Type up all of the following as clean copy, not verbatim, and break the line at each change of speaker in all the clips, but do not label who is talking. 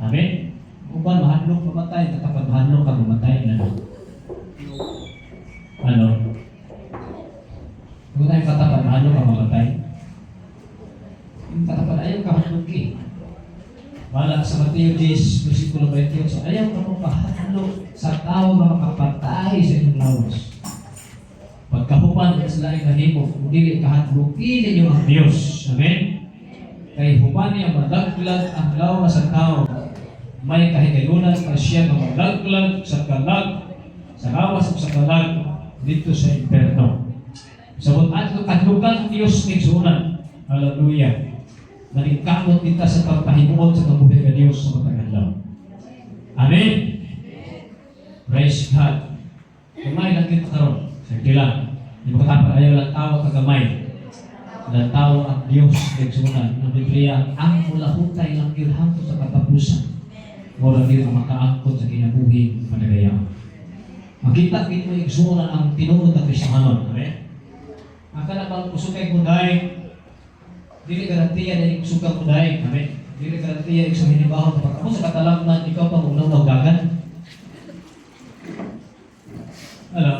Amen? Uban, mahadlok mamatay, kapag mahadlok ka mamatay na. Ano? Kung tayo katapat, mahadlok ka mamatay. Yung katapat, ayaw ka mahadlok eh. Wala sa Mateo 10, versikulo 28, ayaw ka magpahadlok sa tao na makapatay sa inyong lawas. Pagkahuman sa laing kahimok, kung dili kahadlokin ninyo ang Diyos. Amen? Kay human niya malaglag ang lawas sa tao. May kahigayunan pa siya na malaglag sa kalag, sa lawas sa kalag, dito sa imperno. Sabot ato kadlugan ang Diyos ng sunan. Hallelujah. Nalingkamot kita sa pagpahimuot sa kabuhay ng Diyos sa matang adlaw. Amen? Praise God. Kamay lang kita karon. Sige lang. Di ba katapat ayaw lang tao kagamay. Lang tao ang Diyos nagsunan. Ang Biblia, ang mulahutay lang yun hangtod sa katapusan. Mura din ang makaangkot sa kinabuhing panagayaan. Makita kita yung sunan ang tinuod ng Kristiyanon. Amen? Ang kanabang kusukay munday, dili garantiya na yung kusukang munday. Amen? Dili garantiya yung sa hinibaho. Kapag ako sa katalagnan, ikaw pa mong gagan. Hello?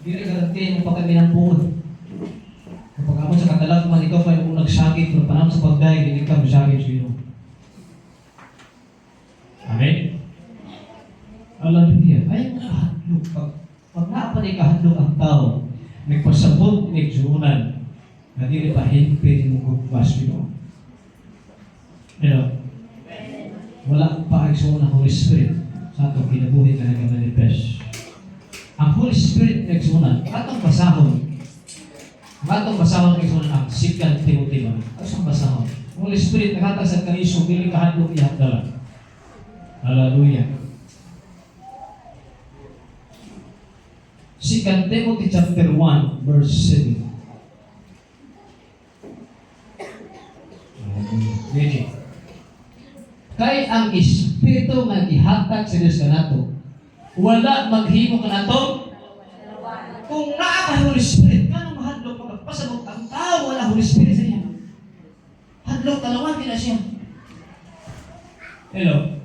Dili garantiya yung pagkaminang puhod. Kapag ako sa katalagman, ikaw pa yung nagsagit, pero panahon sa pagday, hindi ka masyagit sa iyo. Amen? Hallelujah. Ayaw na kahadlok. Pag naapanay kahadlok ang tao, nagpasabot ng sunan, na dili pa higpit yung magbukas yun. Wala pa ang sunan ng Holy Spirit sa atong kinabuhi na nag-manifest. Ang Holy Spirit nagsunan, atong basahon nagsunan ang 2 Timothy 1. Atong basahon. Holy Spirit naghatag sa kaniso, dili kahadlok ihagdala. Hallelujah. 2 Timothy chapter 1, verse 7. Ready. Kay ang Espiritu nga gihatag sa Dios kanato, wala maghimo kanato kung naa ka Holy Spirit, kanang mahadlok pagpasabot ang tao wala Holy Spirit sa iya. Hadlok talawan kina siya. Hello.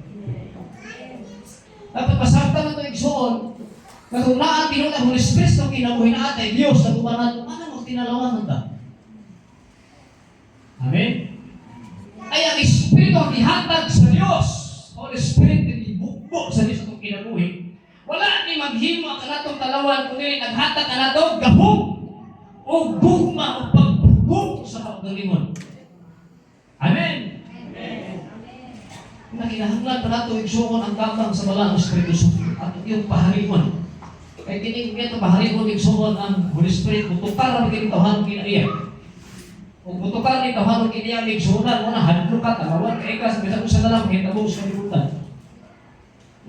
Dapat pasabtan na ito igsoon na kung naa tinong ang Holy Spirit na kinabuhin na atay Diyos na kumanan, ano mo tinalawan ta? Amen? Ay ang Espiritu ang ihatag sa Diyos. Holy Spirit na ibukbo sa Diyos itong kinabuhin. Wala ni maghimo ang kanatong talawan kundi naghatag ka na ito, gahong o bugma o pagbugong sa pagdalingon. Amen? Nakinahanglan pa nato igsuon ang tabang sa balang Espiritu Santo at iyong paharimon. Kaya kinig ito paharimon igsuon ang Holy Spirit mutukar ang kinitahan kinaiya. Kung mutukar ni tahan kiniya igsuonan mo na hadlok ka talawan kay ka sa bisag sa dalang hitabo sa kalibutan.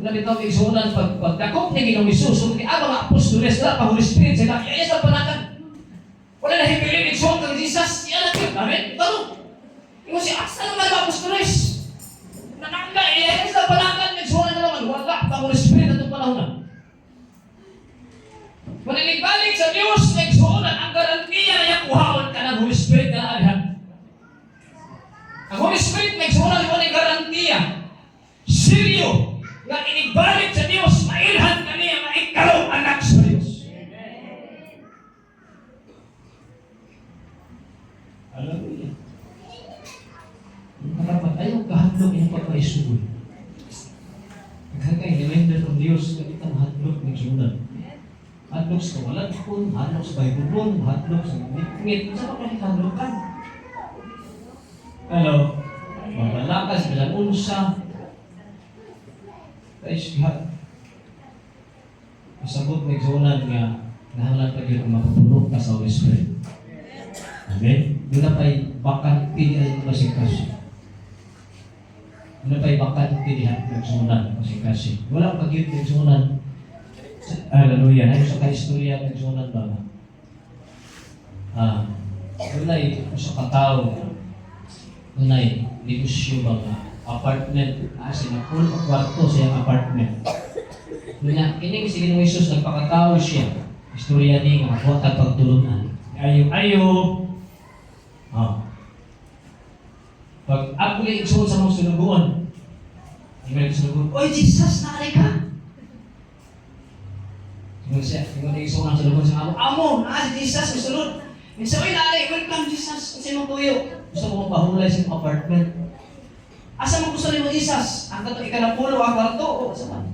Wala bitaw igsuonan pagdakop ni Ginoong Hesus ug ni mga apostoles sa Holy Spirit sila iya sa panakan. Wala na hibilin igsuon kang Jesus iya na gyud. Amen. Taro. Imo si asa naman mga apostoles. Nanangga iya sa panakan igsuonan na naman wala pa Holy Spirit atong panahon na. Maninigbalik sa Diyos igsuonan ang garantiya na iyang kuhaon ka ng Holy Spirit na arihan. Ang Holy Spirit igsuonan mo ng garantiya. Seryo nga inigbalik sa Diyos, mailhan ka niya, maikalaw anak sa Diyos. Hallelujah. Karapat ayaw kahadlok yung pagpaisugoy. Nagkakay, reminder ng Diyos, kalitang hadlok ng sunan. Hadlok sa kawalan po, hadlok sa Bible, hadlok sa ngit. Sa mga hadlok ka? Hello? Magalakas, bilang unsa. Praise God. Masabot na igsunan nga nahanglan ka yun ang mapapulog ka sa Holy Spirit. Amen? Doon na pa'y bakanti ay masikaso. Doon na pa'y bakanti dihan ng igsunan masikaso. Wala pag yun ng igsunan. Hallelujah. Ngayon sa kahistorya ng igsunan ba nga? Doon ay sa katao. Doon ay negosyo ba nga? Apartment, sinapul o kwarto sa iyang apartment. Doon kining si Ginoong Hesus nagpakatao siya. Istorya ni nga huwag at pagtulunan. Ayo. Pag ako na igsoon sa mga sunugoon, ingon sunugoon, "Oy, Jesus, naalay ka!" Ingon siya, ingon na igsoon ang sunugoon sa amo, "Amo, naa si Jesus, masulod." Minsan, "Oy, naalay, welcome Jesus, kasi mong tuyo." Gusto mo mapahulay sa iyong apartment. Asa mo gusto ni mo Jesus? Ang kato, ikanapulo ang kwarto. O, asa man?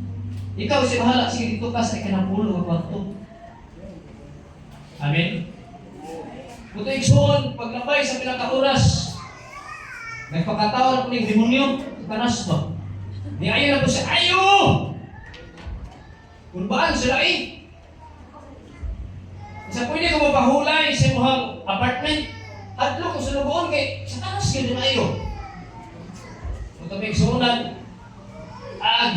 Ikaw, si bahala, sige dito ka sa ikanapulo ang kwarto. Amen? Kuto igsoon, paglabay sa pinaka-oras, nagpakatawad ko ng demonyo, kanas ba? Di ayaw na po siya, "Ayo!" Kunbaan sila eh. Isa pwede ko mapahulay sa mga apartment. Adlo kung sunugoon kay sa tanas kayo din ayo. Kung may igsuunan,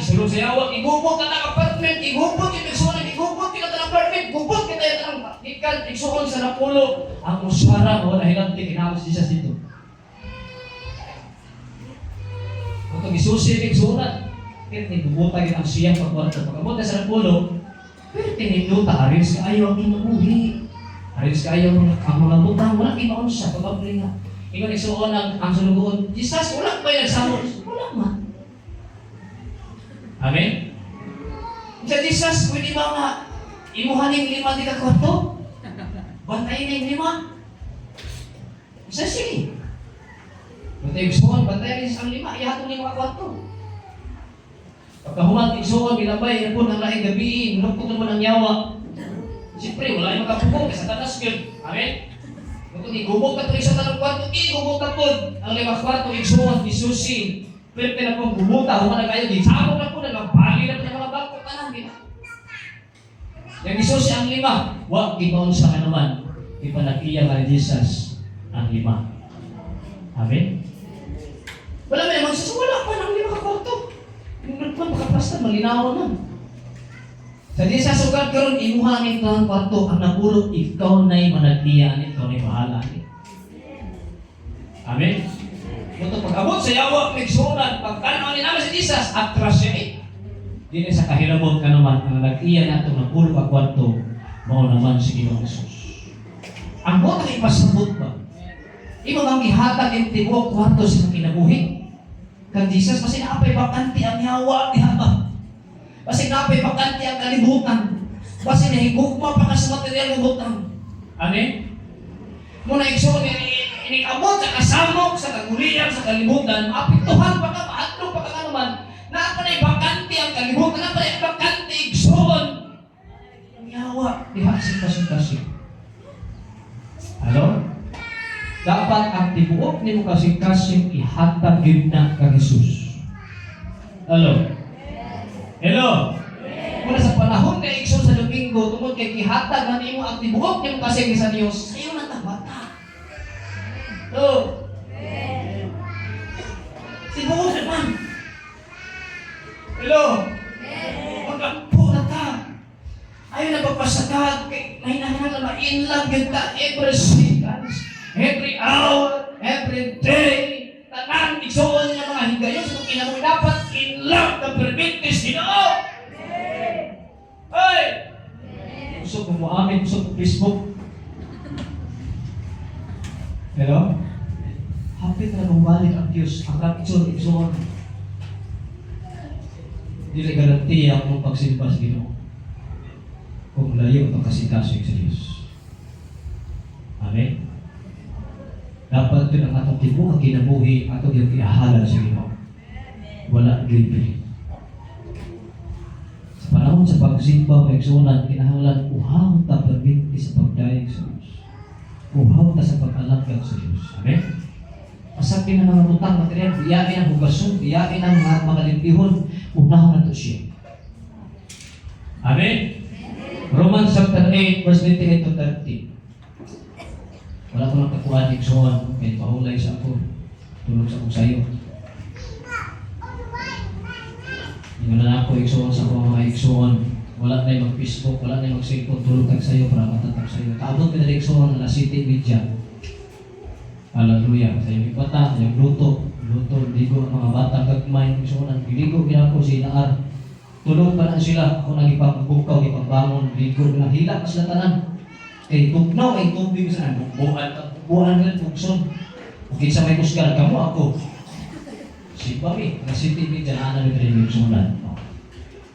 gisulong sa yawa, igubot ka ng apartment, igubot yung igsuunan, igubot ka ng apartment, gubot ka tayo ng ikan, igsuon sa napulo. Ang musara mo, nahilanti, kinamos siya dito. Kung isusin yung igsuunan, kaya nigubutan yun ang siyang pagkwarto. Pagkabot na sa napulo, pero tiniluta, aris ka ayaw ang inuuhi. Aris ka ayaw ang mga butang, wala imaon siya, pagkabli nga. Ikaw nagsuon ang sunugoon, Jesus, wala ba yung nagsamot? Wala man. Amen? Sa Jesus, pwede ba nga imuhan yung 5 di ka kwarto? Bantayin na yung 5? Isa sige. Bantayin yung suon, bantayin rin ang 5, ihatong 5 ka kwarto. Pagkahuman, igsuon, bilabay, na po ng lahing gabi, nulukot mo ng yawa. Siyempre, wala yung makapugong, kasi tanas yun. Amen? Kung igubog ka ito sa tanong kwarto, igubog ka po. Ang 5 kwarto, igsuon, isusin. Pero pinapong gumuta, human na kayo, gisabog na po, nagbali na po ng mga bangko, tanan, di ba? Yung isusi ang 5, wag ibaon sa kanuman, ipanagiya ka ni Jesus ang 5. Amen? Wala may naman wala pa ng 5 ka kwarto. Yung nagpan, makapastan, malinawan na. Sa di sa sugat karon imuhangin ka ang kwarto, ang napulo, ikaw na'y managtiyan, ikaw na'y bahala. Amen? Ito pag-abot sa yawa, pagsunan, pagkanaman ni naman si Jesus, atras siya eh. Di na sa kahilabot ka naman, ang nagtiyan natin ng pulo ka kwarto, mao naman si Ginoong Jesus. Ang botang ipasabot ba? Imo bang ihatag yung tibuok kwarto sa kinabuhi? Kang Jesus, kasi naapay bakanti ang yawa ni Haba. Kasi napay bakanti ang kalibutan. Kasi nahigugma pa ka sa material ng butang. Amen? Muna igsoon, inikabot sa kasamok, sa kagulian, sa kalibutan, apituhan pa ka, maatlo pa ka naman, na pa na bakanti ang kalibutan, na pa na bakanti igsoon. Ang yawa, diha kasing-kasing. Hello? Dapat ang tibuok ni mo kasing-kasing ihatag yun na kang Jesus. Hello? Hello? Muna sa panahon kay igsoon sa Domingo, tungkol kay kihatag na nimo ang tibuok niyo kasi sa Diyos, sayo na tabata. Hello? Tibuok naman. Hello? Magkampo na ta. Ayaw na pagpasagad, mahinahan na ma-inlove yun ta every seconds, every hour, every day. Tanan, igsoon niya mga higayon sa kung inamoy dapat in love na permitis, Ginoo! Hey! Gusto ko mo amin, gusto ko Facebook. Hello? Hapit na bumalik ang Diyos, ang rapture, igsoon. Hindi na garantiya ang mong pagsimba sa Ginoo. Kung layo ang kasikaso sa Diyos. Amen? Dapat ito ang atong tibuok ang kinabuhi, atong yung iahalal sa Ginoo. Wala libre. Sa panahon sa pagsimba, pagsunan, kinahanglan, uhaw ta perminti sa pagdayeg sa Diyos. Uhaw ta sa pag-alagad sa Diyos. Amen? Pasapin ang mga butang material, iyain ang hugason, iyain ang mga limpihon, unahan na ito siya. Amen? Romans chapter 8, verse 28 to 30. Wala ko lang kakuha ni Iksoon, kahit pahulay sa ako, tulog sa akong sayo. Hindi na ako Iksoon sa akong mga Iksoon. Wala na yung mag-Facebook, wala na yung mag-cellphone, tulog kag sayo para matatag sayo. Kaabot ka na Iksoon na City Media. Hallelujah. Sa yung bata, sa yung luto, ligo ang mga bata, gagmay, Iksoon, biligo ginako si Inaar. Tulog pa na sila, ako nagipagbukaw, ipagbangon, ligo, hila pa sila tanan. Kay tugnaw, ay tubig sa bubuhan nila, bukson. Kung sa may kusgar ka mo, ako. Simba mi, nasitibig dyan, anak ni Sunan.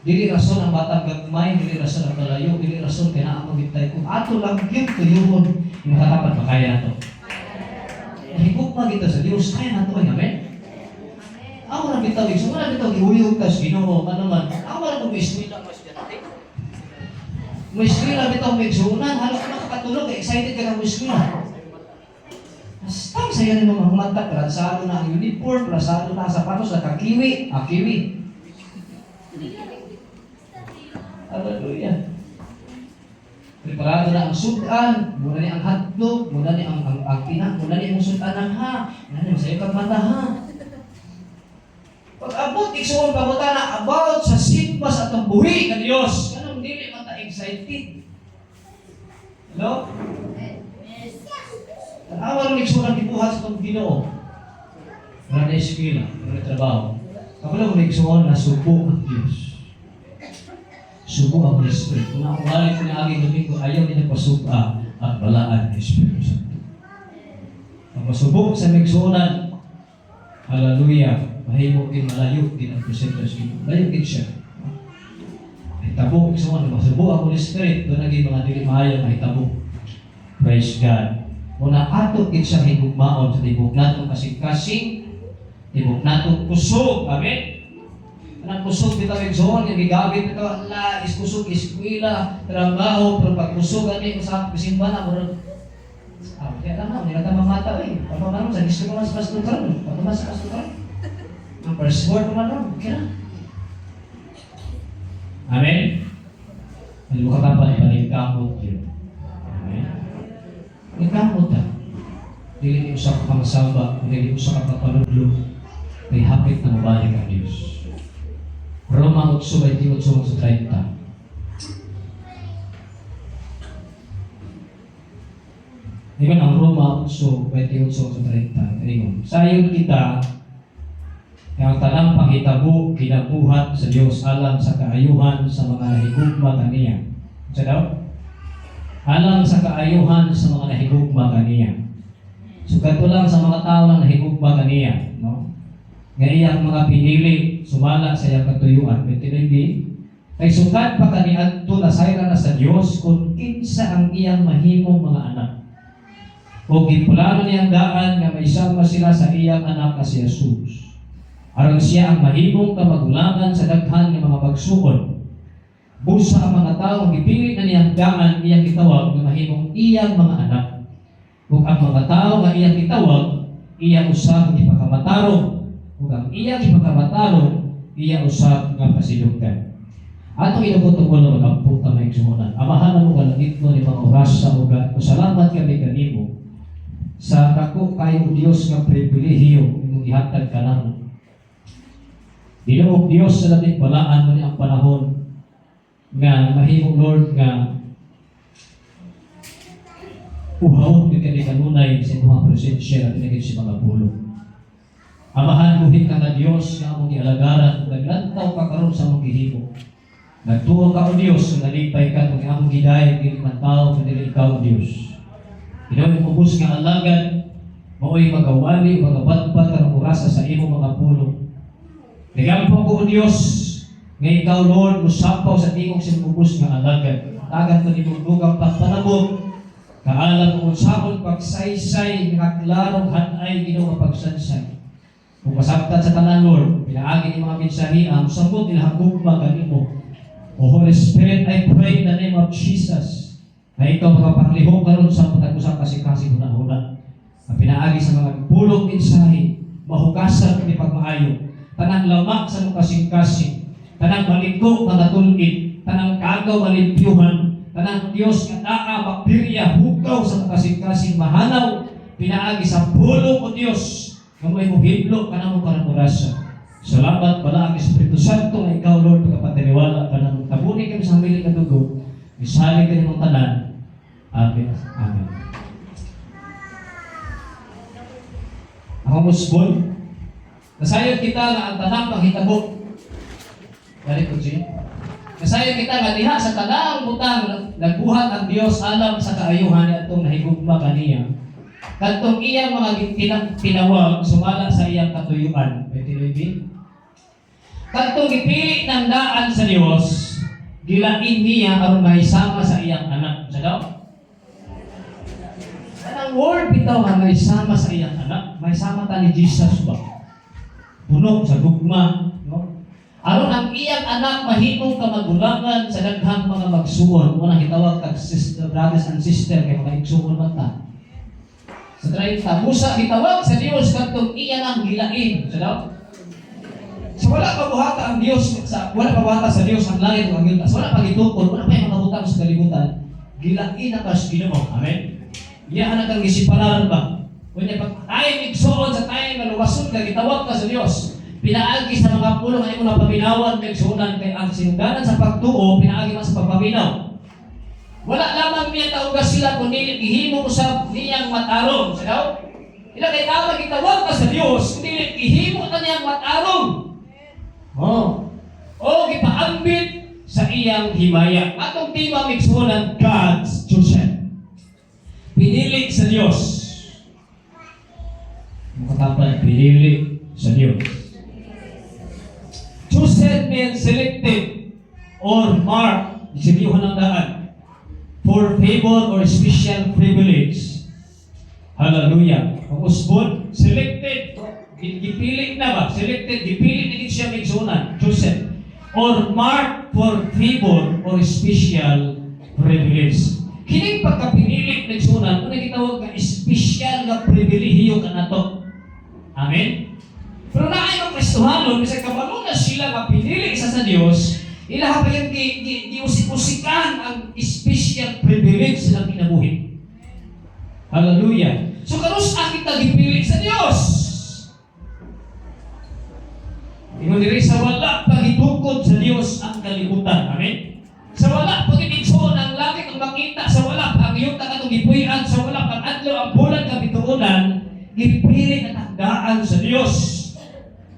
Dili rason ang batang gagmay, dili rason ang kalayo, dili rason kaya na ako gitay ko. Ato lang yun, tuyuhon. Yung makatapat, makaya na to. Higugma kita sa Diyos, kaya na to, amen? Ako na bitawig, so wala bitawig, ihuyog ka sa Ginoo, ano man. Ako na kung may eskwela, may eskwela bitaw may sunan, halos ka makakatulog, excited ka ng eskwela. Basta saya rin mga mata, rasado na ang uniform, rasado na ang sapatos, nakakiwi, kiwi. Hallelujah. Preparado na ang sudan, muna ni ang hotdog, muna ni ang pinak, muna ni ang sudan ha, muna ni masaya kang mata ha. Pag abot, iksuon pabuta na about sa simpas at ang buhi ng Diyos. Kanang dili mata excited. Hello? Tanawa rin iksuon ang dibuhat sa itong Ginoo. Wala na eskwela, wala na trabaho. Kapag rin iksuon na subo ang Diyos. Subo ang Espiritu. Kung ako balik ko na aging domingo, ayaw din nagpasuba at balaan ng Espiritu Santo. Ang masubok sa migsunan, hallelujah, mahimo din malayo din ang presensya sa Ginoo. Malayo din siya. Ay tabo, migsunan, masubok ang Holy Spirit, doon naging mga dili maayaw, ay tabo. Praise God. Muna ato din siya higugmaon sa tibok nato kasing-kasing, tibok nato kusog. Amen? Anang kusog bitaw yung zon, yung gigabit ito, ala, iskusog, iskwila, trabaho, pero pag kusog, ano sa kasimba na, muna, kaya lang na, nila tamang mata eh. Pag naman sa gusto ko mas pasturan, pag naman sa pasturan. Ang first word naman lang, okay na. Amen? Ano ka pa paningkamot yun? Amen? Paningkamot na. Dili usap ka masamba, dili usap ka panudlo, may hapit na mabalik ang Diyos. Roma 8:28-30. Ngayon ang Roma 8:28-30. Ngayon, sayon kita ang tanang panghitabo kinabuhat sa Dios alang sa kaayuhan sa mga nahigugma kaniya. Sa daw? Alang sa kaayuhan sa mga nahigugma kaniya. So kadto lang sa mga tao lang nahigugma kaniya, no? Nga iyang mga pinili sumala sa iyang katuyuan. Hindi kay sukat pa kaniadto na sayra na sa Dios kung kinsa ang iyang mahimong mga anak. O giplano niyang daan nga maisama sila sa iyang anak na si Jesus. Aron siya ang mahimong kamagulangan sa daghan ng mga pagsuon. Busa ang mga tao gipili na niyang daan iyang gitawag nga mahimong iyang mga anak. Ug ang mga tao nga iyang gitawag iyang usab gipakamataro. Ug ang iyang ipakamataro, iyang usab nga pasidugkan. Atong inabot ko na mag-ampot na may igsuunan. Amahan mo kalangit mo ni mga oras sa ugat. Salamat kami kanimo sa dako kayo Dios nga pribilehiyo imong ihatag kanamo. Ginoo Dios sa dating balaan mo ni ang panahon nga mahimong Lord nga uhaw ni kanunay sa imong presensya at pinagin si mga pulong. Amahan buhi ka na Diyos nga among ialagaran, naglantaw ka karon sa among gihimo. Nagtuo ka o Diyos, nalipay ka kung among gidayag, dili man tao, kundi ikaw o Diyos. Ginawin mo bus nga alagad, mao'y magawali, magabatbat ka ng orasa sa imo mga pulo. Nagampo ko o Diyos, nga ikaw Lord, musapaw sa tingog sa bus nga alagad. Tagan ko ni Bugang pagpanabog, kaalam mo kung sabon pagsaysay, nga klarong hanay, ginawa pagsansay. Kung masabtan sa tanan, Lord, pinaagi ni mga mensahe, ang sabot nila hagugma kanimo. O Holy Spirit, I pray in the name of Jesus, na ikaw makapaglihok karon sa pag-usap kasi huna-huna. Ang pinaagi sa mga pulong mensahe, mahugasan ni pagmaayo, tanang lamak sa mga kasing-kasing, tanang maliko mga tulid, tanang kagaw malimpyuhan, tanang Diyos nga naa, bakterya, hugaw sa mga kasing-kasing mahanaw, pinaagi sa pulong o Diyos, kamoy mo hiblo ka na mo para murasa. Salamat pala ang Espiritu Santo na ikaw, Lord, pagkapatiniwala ka ng tabunin kami sa hamiling na dugo, isali ka ng tanan. Amen. Amen. Ako musbol, nasayod kita na ang tanang panghitabo. Dali ko, Jim. Nasayod kita nga diha sa tanang butang nagbuhat ang Dios alam sa kaayuhan at itong nahigugma kaniya. Kadtong iyang mga tinawag sumala sa iyang katuyuan. Pwede rin. Kadtong gipili ng daan sa Dios, gilain niya aron mahisama sa iyang anak. Sa daw? Anong word bitaw nga mahisama sa iyang anak? Mahisama ta ni Jesus ba? Puno sa gugma, no? Aron ang iyang anak mahimong kamagulangan sa daghang mga magsuon. Unang gitawag kag sister, brothers and sister kay mga igsuon man ta. Sa 30, Musa gitawag sa Dios kadtong iya nang gilain. Sa daw? So wala pa buhata ang Dios wala pa buhata sa Dios ang langit ug ang yuta. So wala pa gitukod, wala pa yung mga butang sa kalibutan. Gilain na kas Ginoo. Amen. Iya anak kang gisipararan ba? Kunya pag tayo igsuon sa tayo maluwason ka gitawag ka sa Dios. Pinaagi sa mga pulo nga imo napabinawan kay igsuonan kay ang sinugdanan sa pagtuo pinaagi man sa pagpaminaw. Wala lamang niya taugas sila kundi gihimo usab niyang matarong. Sa daw? Ila kay tawag gitawag ka sa Dios kundi gihimo ta niyang matarong. O gipaambit sa iyang himaya. Atong tema migsuonan God's chosen. Pinili sa Dios. Makatapan pinili sa Dios. Chosen means selected or marked. Isipiyuhan ng daan. For favor or special privilege. Hallelujah. Ang usbon, selected. Gipili na ba? Selected, gipili din siya migsunan. Chosen. Or marked for favor or special privilege. Kining pagkapinili migsunan, kung nagitawag ka special na pribilehiyo ka na to. Amen? Pero naay ng Kristohanon, kasi kabalo na sila mapinili isa sa Diyos, ilaha pa yung giusik-usikan ang special privilege silang kinabuhi. Hallelujah. So karus kita gipili sa Dios. Ingon diri sa wala paghitukod sa Dios ang kalibutan. Amen. Sa wala pagigsuon ang langit ang makita, sa wala ang iyong katong gipuy-an, sa wala pag adlaw ang bulan kabituonan, gipili na tagdaan sa Dios.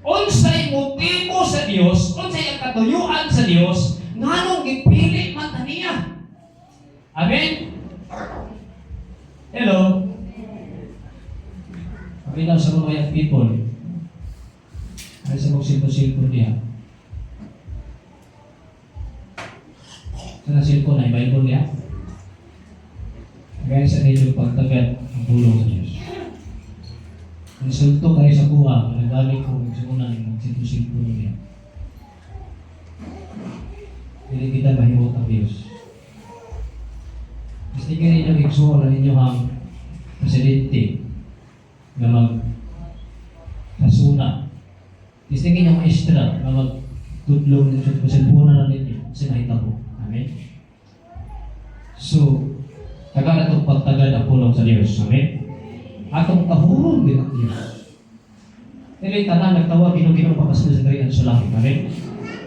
Unsay motibo sa Dios, unsay ang katuyuan sa Dios, nganong gipili man ta niya. Amen. Hello. Paginaw sa mga young people. Ay sa mga silpo-silpo niya. Sa silpo na, Bible niya. Gaya sa ninyo pagtagad ang bulong sa Diyos. Insulto kayo sa kuha, nagaling ko magsuunan ng silpo-silpo niya. Hindi kita mahimot ang Diyos. Gusto ka ninyo igsuon ang inyong presidente na mag-kasuna. Gusto ka ninyo maestra na mag-tudlong ng silpunan na ninyo kasi nakita ko. Amen? So, taga itong pagtagad ang pulong sa Diyos. Amen? Atong kahurong din ang Diyos. Dili tanan nagtawag Ginoo makasunod sa kariyan sa langit. Amen?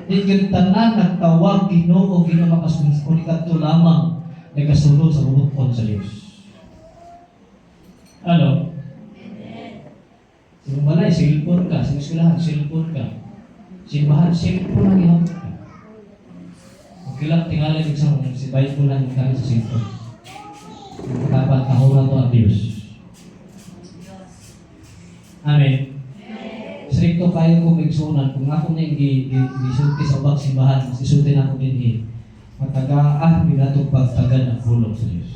Dili tanan nagtawag Ginoo makasunod kundi kadto lamang nagasunod sa bubukon sa Diyos. Ano? Sino balay, silpon ka. Sino eskwelahan, silpon ka. Simbahan, silpon ang ihap ka. Magkilang tingalan isang si Bible lang yung kami sa silpon. Dapat kahuran to ang Diyos. Amen. Stricto kayo kung igsunan. Kung ako na yung gisulti sa ubang simbahan, sisulti na ako din matagaan binatong pagtagad ang hulog sa Diyos.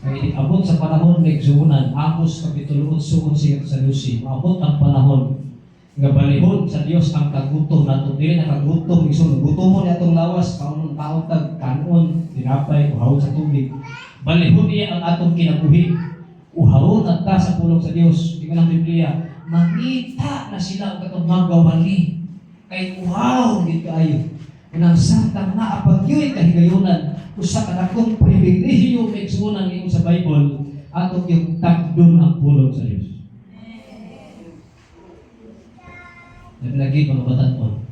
Kaya abot sa panahon na igsunan, Amos Kapitulo 8 siya sa Lucy, maabot ang panahon nga balihon sa Diyos ang kagutom nato. Dili na kagutom, igsunan. Gutomon niya itong lawas, kaunong taon tag, kanon, tinapay, uhawon sa tubig. Balihon niya ang atong kinabuhi. Uhawon at ta sa pulong sa Diyos. Di ka ng Biblia, mangita na sila ang katong magawali. Kay uhaw, hindi kayo. Unang santang naapagyoy kahigayunan, usa ka na kong pribilehiyo may igsunan ngayon sa Bible, atong yung tagdon ang pulong sa Diyos. Naglagi mga bataton.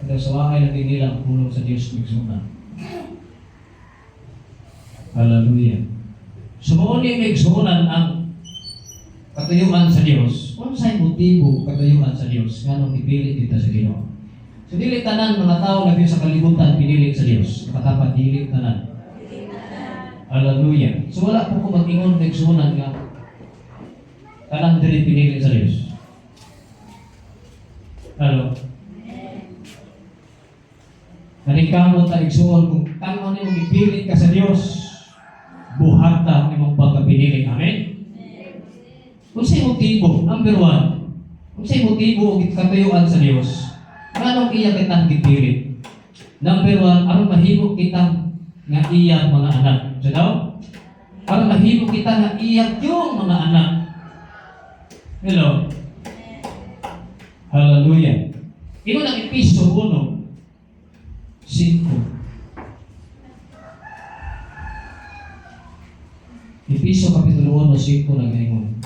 Kaya sa wakay lagi nila ang pulong sa Diyos may igsunan. Hallelujah. Sumuon yung may igsunan ang katuyuan sa Diyos. Kung sa'y motibo katuyuan sa Diyos, nganong ipili kita sa Ginoo. So, dili tanan mga tao na sa kalibutan, pinili sa Diyos. Makatapat, dili tanan. Hallelujah. So wala po ko mag-ingon nagsunan nga kanang diri pinili sa Dios. Hello. Nanikamo ta igsuon kung tanong nimo gipilit ka sa Dios, buhata ang imong pagkapinili. Amen. Kung sa motibo, number one, kung sa motibo o katuyuan sa Dios, anong iya kitang gipilit? Number one, aron mahimo kitang nga iya mga anak. So daw, aron mahimo kita nga iya yung mga anak. Hello. Hallelujah. Ino ang Episo 1:5. Episo Kapitulo 1:5 nag-ingon.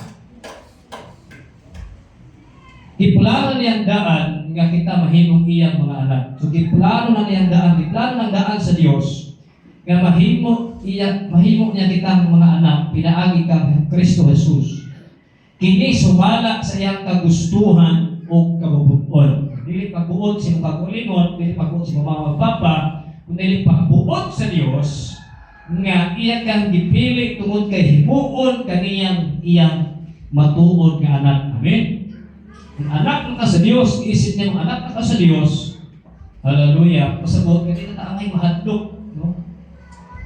Giplano niyang daan nga kita mahimong iyang mga anak. So giplano na niyang daan, giplano ng daan sa Dios nga mahimo niya kita mga anak pinaagi kang Kristo Jesus. Kini sumala sa iyang kagustuhan o kabubuton. Dili pagbuot si pagkulingon, dili pagbuot si mama ug papa, kundi pagbuot sa Dios nga iya kang gipili tungod kay himuon kaniyang iyang matuod nga anak. Amen. Ang anak na ka sa Diyos, isip niya ang anak na ka sa Diyos, hallelujah, pasabot ka din na angay mahadlok, no?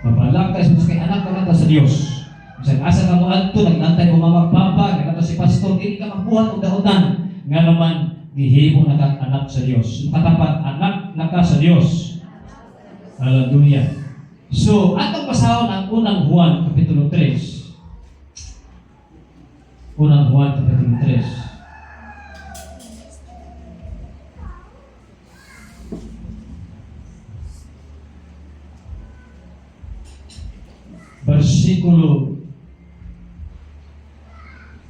Mabalak ka kay anak ka na sa Diyos. Isang asa ka mo adto, naglantay mo mamagpapa, nagkato si pastor, hindi ka magbuhat o dautan, nga naman, gihimo na kang anak sa Diyos. Katapat, anak na ka sa Diyos. Hallelujah. So, atong pasahon ang unang Juan, Kapitulo 3. Unang Juan, Kapitulo 3. Versikulo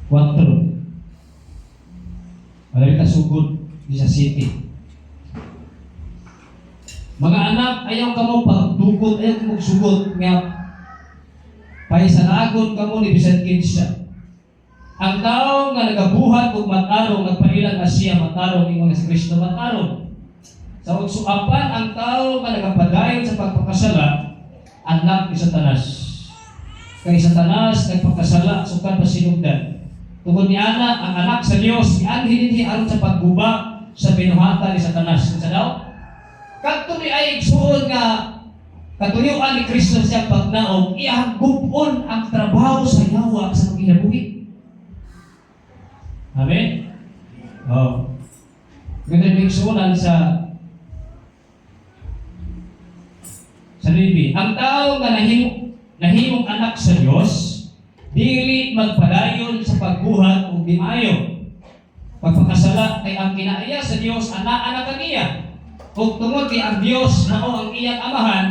4. Malay kasugod sa city. Mga anak, ayaw ka mo pagdukot, ayaw ka mo sugot nga paisanagon ka mo ni bisan kinsa. Ang tao nga nagabuhat ug matarong nagpailan na siya matarong ingon si Kristo matarong. Sa ugsuapan ang tao nga nagapadayon sa pagpakasala anak ni Satanas. Kay Satanas nagpakasala sukat pasinugdan. Tungod ni ana ang anak sa Dios gianhin dinhi aron sa pagguba sa binuhatan ni Satanas. Unsa daw? Kadto ni ay igsuon nga katuyuan ni Kristo sa pagnaog, iyang gubon ang trabaho sa yawa sa kinabuhi. Amen. Oh. Ganun igsuonan sa Libi. Ang tao nga nahimong anak sa Dios dili magpadayon sa pagbuhat o dimayo. Pagpakasala kay ang kinaaya sa Dios ana-ana kaniya. Ug tungod kay ang Dios mao ang iyang amahan,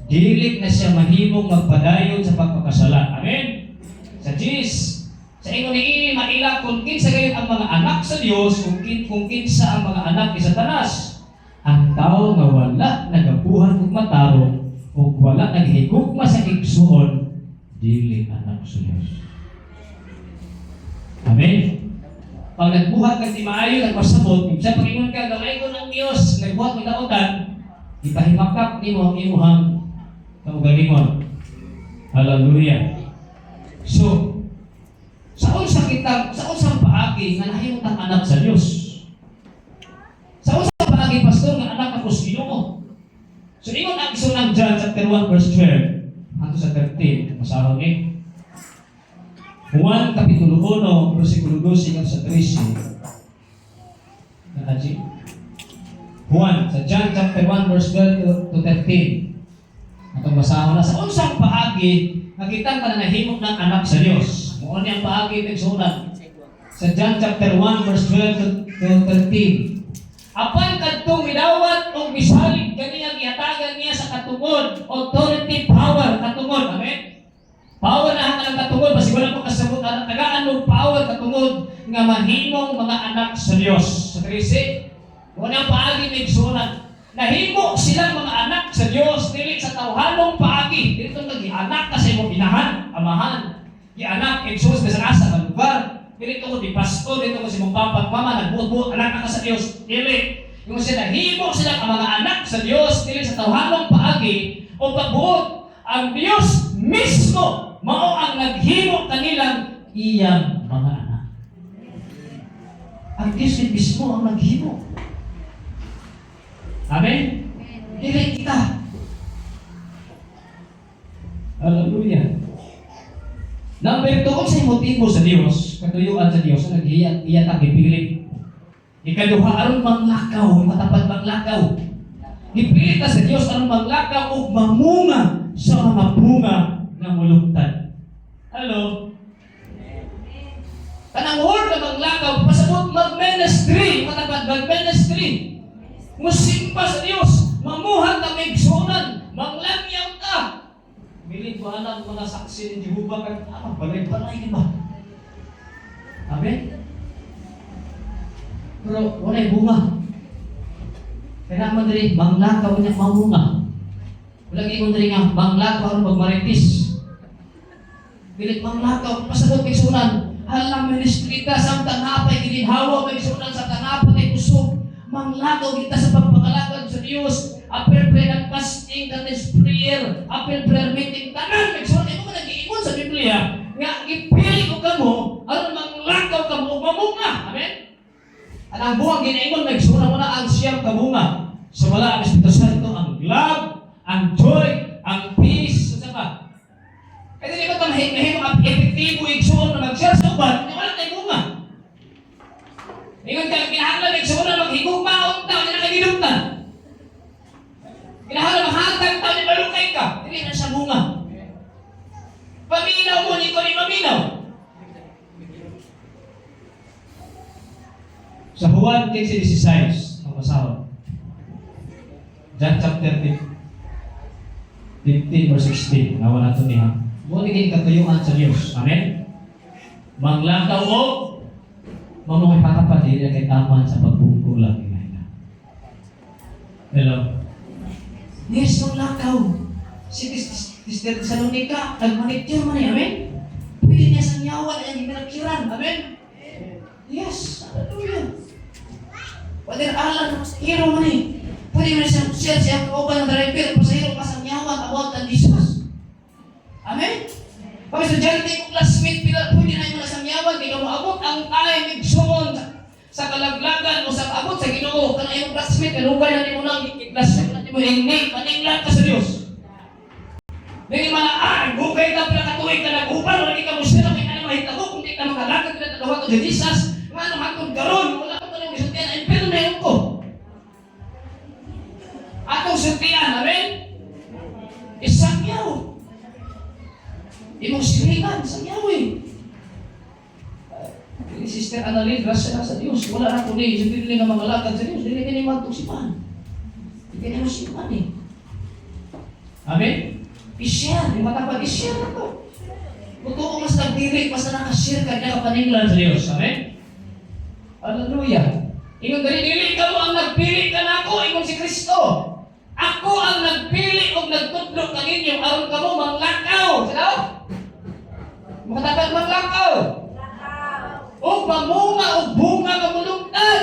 dili na siya mahimong magpadayon sa pagpakasala. Amen. Sa Dios, sa ingon ni maila kung kinsa gayon ang mga anak sa Dios, kung kinsa ang mga anak ni Satanas. Ang tao nga wala nagabuhat ug matarong ug wala naghigugma sa igsuon, dili anak sa Dios. Amen. Pag nagbuhat ka di maayo, nagpasabot, sa Panginoon ka, gamay ko ng Diyos, nagbuhat ng dautan, ipahimakap ni mo ang imuhang kaugalingon. Hallelujah. So, sa unsang paagi nga nahimong ang anak sa Diyos. Sa unsang paagi, pastor, nga anak ako sa Ginoo. So, ingon ang isunang John chapter 1 verse 12 hanggang sa 13, masahon ni Juan Kapitulo 1, versikulo 12 hanggang sa 13. Nakaji? Juan, sa John chapter 1, verse 12 to 13. Atong basahon na sa unsang paagi, nakita ka na nahimok ng anak sa Diyos. Muon niyang paagi ng sunan. Sa John chapter 1, verse 12 to 13. Apan kadtong midawat o misalig kaniyang ihatagan niya sa katungod, authority, power, katungod. Amen? Power na hanggang katungod, basi wala mo kasabot na tagaan mo power katungod nga mahimong mga anak sa Diyos. Sa 13, unang paagi ng sunan. Nahimo silang mga anak sa Diyos, dili sa tawhanong paagi. Dito nga gi-anak ka sa imong inahan, amahan. Gi-anak, igsuos ka sa asa ng lugar. Dili ko di pasto, dito ko si mong papa, mama, nagbuot-buot, anak ka sa Diyos. Dili. Yung siya nahimo silang ang mga anak sa Diyos, dili sa tawhanong paagi o pagbuot. Ang Diyos mismo mao ang naghimo kanilang iyang mga anak. Ang Diyos mismo ang naghimo. Amen? Dili kita. Hallelujah. Number 2, kung sa'yo motibo sa Diyos, katuyuan sa Diyos, ang nag-iyan ang ipilit. Ikaduha, aron manglakaw, matapat manglakaw. Ipilit ka sa Diyos, aron manglakaw o mamunga sa mga bunga ng mulugtan. Hello? Kanang word na manglakaw, pasabot mag-ministry, matapat mag-ministry. Musimpa sa Diyos, mamuhat na may gsunan, manglangyaw ka. Biling ko anak mga saksi ni Jehovah kag balay-balay di ba? Amen? Pero walay bunga. Kailangan diri manglakaw niya mamunga. Wala gyud diri nga manglakaw aron magmaritis. Bilit manglakaw pasabot kay sunan. Hala ministry ka samtang napay gininhawa may sunan sa tanapa kay kusog. Manglakaw kita sa pagpakalakad sa Dios. Apel prayer and fasting, that is prayer. Apel prayer meeting, tanan. Nagsulat ito ka nag-iingon sa Biblia. Nga, ipili ko ka mo, aron manglakaw ka mo, mamunga. Amen? At ang buwang ginaingon, nagsulat mo na ang siyang kabunga. Sa wala ang Espiritu Santo, ang love, ang joy, ang peace, sa ba? Kaya di ba ito mahimong ang epektibo, igsuon na mag-share sa uban, hindi wala tayong bunga. Ingon ka, kinahanglan, igsuon na maghigugmaon tao, hindi na kagilugtan. Kinahanglan mahatag tao, di balukay ka, hindi na siya bunga. Paminaw mo, hindi ko ni paminaw. Sa Juan 15:16, ang masahod. John chapter 15 verse 16. Nawa nato niya. Muna gini katuyuan sa Diyos. Amen? Manglakaw o mamungay patapat dili kay taman sa pagbungko lang. Hello? Yes, manglakaw. Si Sister Salonika, nagmanicure man niya. Amen? Pwede niya sa nyawa na yung minakiran. Amen? Yes. Hallelujah. Pwede na alam na sa hero man eh. Pwede mo na siyang share siya kauban ng driver kung sa hero ka sa nyawa about ang Jesus. Amen? Pag sa dyan tayo classmate, pwede na yung sa nyawa, di ka maabot ang time igsuon sa kalaglagan o sa abot sa Ginoo. Kana yung classmate, kanugay na ni mo lang, classmate na ni mo, hindi, maninglan ka sa Diyos. Hindi man bukay ka pala katuwing ka nag-upan, wala ka mo siya, may ano mahitabo, kung di ka makalakad ka na tatawa to Jesus, ano hatong garon, wala ka talang isuntian, ay pero na yun ko. Atong suntian, amen? Isang yaw. Imong silingan, isang yaw eh. Sister Annalyn, grasya na sa Diyos, wala na kundi, sabihin nga mga lakad sa Diyos, hindi ka niya magtuksipan. Hindi ka niya magtuksipan eh. Amen? I-share, yung matapag i-share na to. Totoo mas nagdiri, mas na nakashare ka niya kapaninglan sa Diyos. Amen? Hallelujah. Ingon dili ka mo ang nagpili ka na ako, ingon si Kristo. Ako ang nagpili o nagtudlo ka ninyo, aron ka mo manglakaw. Sino? Makatapag manglakaw. O pamunga o bunga kamulungtan.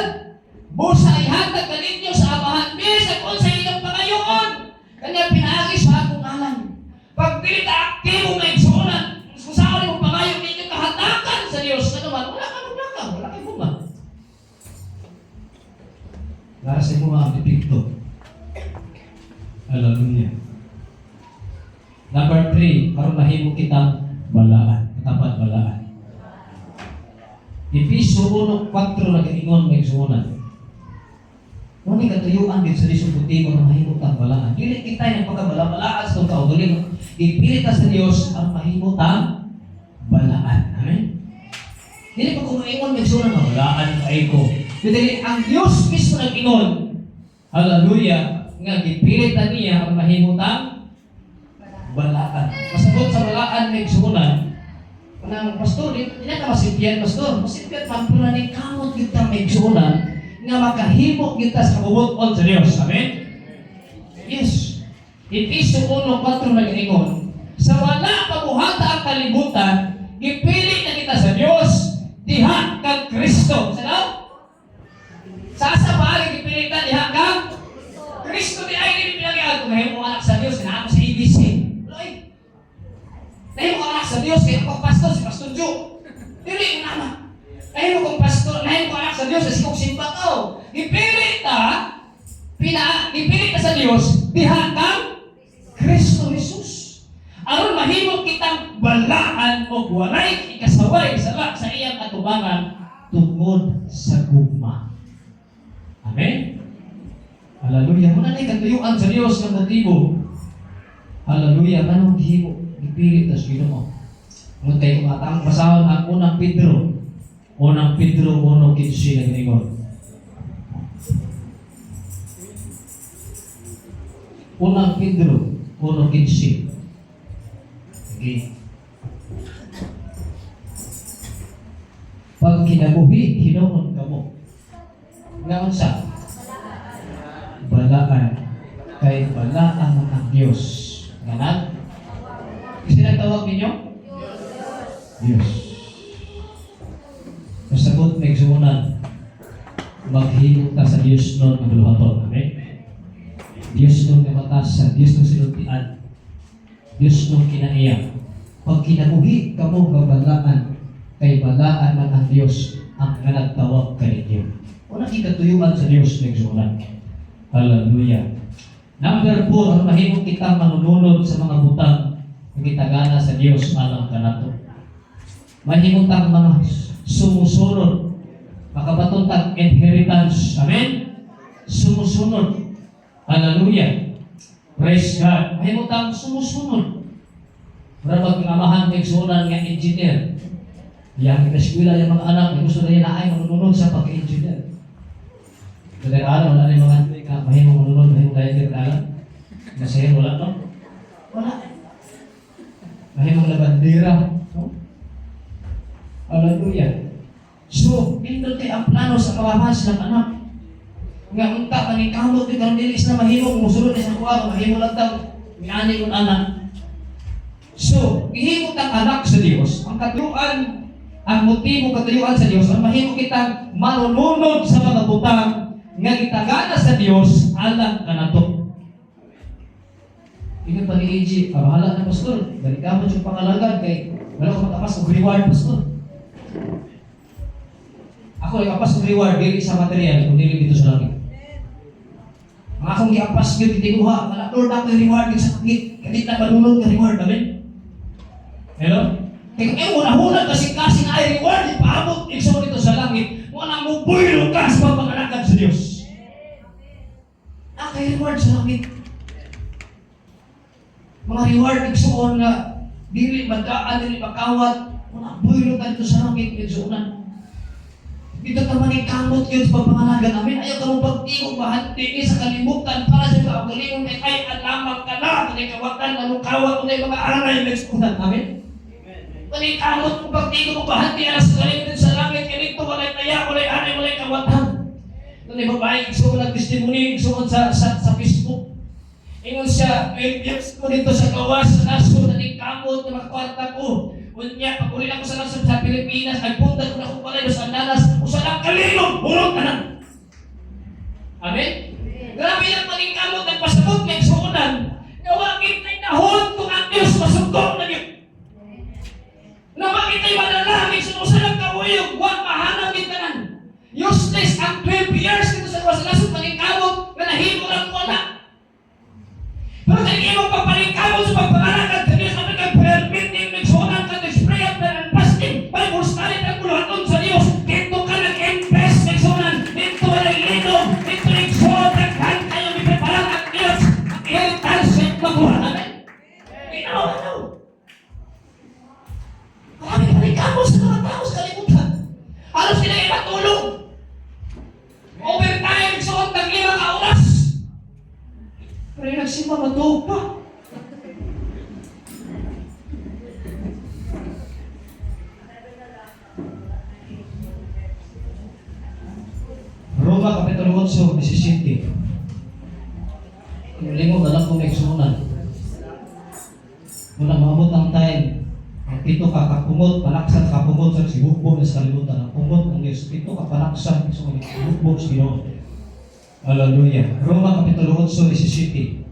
Busa ihatag ka ninyo sa amahan mesa kung sa inyong pangayoon. Kanya pinaagi sa akong alam. Pag pilit aktibo may igsunan, kung saan mo pangayon ninyo kahatakan sa Diyos, na naman, wala ka maglakaw, wala kang bunga. Para sa mga pipigto. Hallelujah. Number 3, karon mahimo kitang balaan, katapat balaan. Episo 1:4 nag-ingon may sunan. Kung katuyuan din sa lisong putiko ng mahimutang balaan. Dili kita yung pagkabala-balaan sa itong kaugaling. Ipilit ka sa Diyos ang mahimutang balaan. Amen? Dili pa kung maingon may sunan na balaan ay ko. Dili ang Diyos mismo nag-ingon. Hallelujah. Nga ipilit na niya ang mahimutang balaan. Masagot sa balaan may sunan. Kanang pastor, hindi na masipyan, pastor. Masipyan, pampunan ni kamot kita may sunan nga makahimo kita sa kabubuton sa Diyos. Amen? Yes. Episo 1:4 nag-ingon, sa wala pabuhata ang kalibutan, ipili na kita sa Diyos, diha kang Kristo. Sino? Sa paagi ipili ka diha kang Kristo. Di ay pinagyan kung mahimo anak sa Diyos, kinaako sa ABC. sa Dios kay ako pastor si Pastor Joe. Dili mo na. Ay mo kung pastor, lain ko anak sa Dios sa sikog simba ko. Gipili ta sa Dios diha kang Kristo Jesus. Aron mahimo kitang balaan o walay ikasaway sa iyang atubangan tungod sa gugma. Amen? Hallelujah. Muna na katuyuan sa Diyos ng motibo. Hallelujah. Anong himo? Ipilit na sa Ginoo. Nung tayo kumatang basahon ang unang Pedro 1:15 na ginigod. Unang Pedro 1:15. Okay. Pag kinabuhi, hinuon ka mo. Ngayon sa balaan, kay balaan ang Diyos. Ganun? Kasi nagtawag ninyo? Diyos. Masagot may suunan, maghimo ta sa Diyos nun ang luhaton. Amen? Diyos nun kamatasan, Diyos nun sinuntian, Diyos nung kinaiyak. Pag kinabuhi ka mo kabalaan, kay balaan man ang Diyos ang nagtawag kay Diyo. O nakikatuyuan sa Diyos nagsuunan. Hallelujah. Number 4, ang mahimong kitang manununod sa mga butang na kitagana sa Diyos alang kanato. Mahimong tang mga sumusunod, makabaton tang inheritance. Amen? Sumusunod. Hallelujah. Praise God. Mahimong tang sumusunod. Para magkamahan ng sunan ng engineer. Yang kinaskwila yung mga anak, may gusto na yan ay manunod sa pag-engineer. Kadang araw, wala na yung mga mahimong manunod, mahimong tayo kirala. Masaya, wala, no? Wala. Mahimong labandera. No? Hallelujah. So, pindot kayo ang plano sa kawamas ng anak. Nga unta, kaning kamot, di karong dilis na mahimong, musulod na sa kuwa, mahimong lang daw, may ani kong anak. So, ihimot ang anak sa Diyos, ang katuyuan, ang motibo katuyuan sa Diyos, ang mahimo kitang manununod sa mga butang nga gitagana sa Diyos alang kanato. Ikaw pa ni AG, bahala na pastor, balik ka mo yung pangalagan kay wala ko matapas og reward pastor. Ako ay kapas og reward dili sa material kung dili dito sa langit. Ang akong giapas gyud tiguha, wala Lord ako reward sa langit, kadit na manunod ka reward, amen. Hello? Kaya kung una-una kasi na ay reward, ipaabot ikso dito sa langit, wala mo buhay ka sa pagpangalagan sa Diyos. Kay reward sa langit. Mga reward, iksoon nga, dili magkaan, dili makawat, wala buhay ka dito sa langit, iksoonan. Dito ka manikamot yun sa pagpangalagan namin, ayaw ka mong pagtingog, mahantingi sa kalimutan, para sa mga galingon kay ay alamang ka na, kung kawatan, nanukawat, kung mga aray na iksoonan namin. Manikamot mo pagtingog mo bahanti alas sa kalimutan sa langit, ganito, walay taya, walay anay, walay kawatan. Ito na babae, igsuon ng testimony, igsuon sa Facebook. Ingon siya, 12 years ko dito sa gawas, sa naso, nanikamot, na makakwarta ko. Unya, pag-uli ako sa nasod sa Pilipinas, nagpunta ko na kung palay sa Andanas, usa lang kalilong, burong ka na. Amen? Grabe yung manikamot, nagpasabot, nagsuunan. Nawagit na inahon kung ang Diyos masugkong na yun. Nawagit na yung manalangin, sinusalang kawayog, huwag mahanap itanan. Useless ang 12 years dito sa gawas, sa nasod, manikamot, na nahimo lang wala. Pero sa iyong pagpanikamot sa pagpangalagan, sa Diyos na nag-permitting, nagsuunan ka, nag-spray up and fasting, pag-mustalit ang kuluhaton sa Diyos, dito ka nag-invest, nagsuunan, dito ka nag-inom, dito nagsuot, naghan kayo, may preparang ang Diyos, ang inheritance at makuha namin. Ano? Marami ka panikamot sa mga tao sa kalimutan. Halos sila ay matulog. Overtime, nagsuot ng 5 oras. Pero yung nagsimba, matuog pa. Roma, Kapitulo 8, 17. Yung lingog, alam kong nagsuunan. Muna maabot ang time, ang 7 ka kapumot, panaksan kapumot sa sibukbog sa kalimutan. Ang pumot ng Diyos, 7 ka panaksan, sibukbog sa Ginoo. Hallelujah. Roma Kapitulo 8, 17.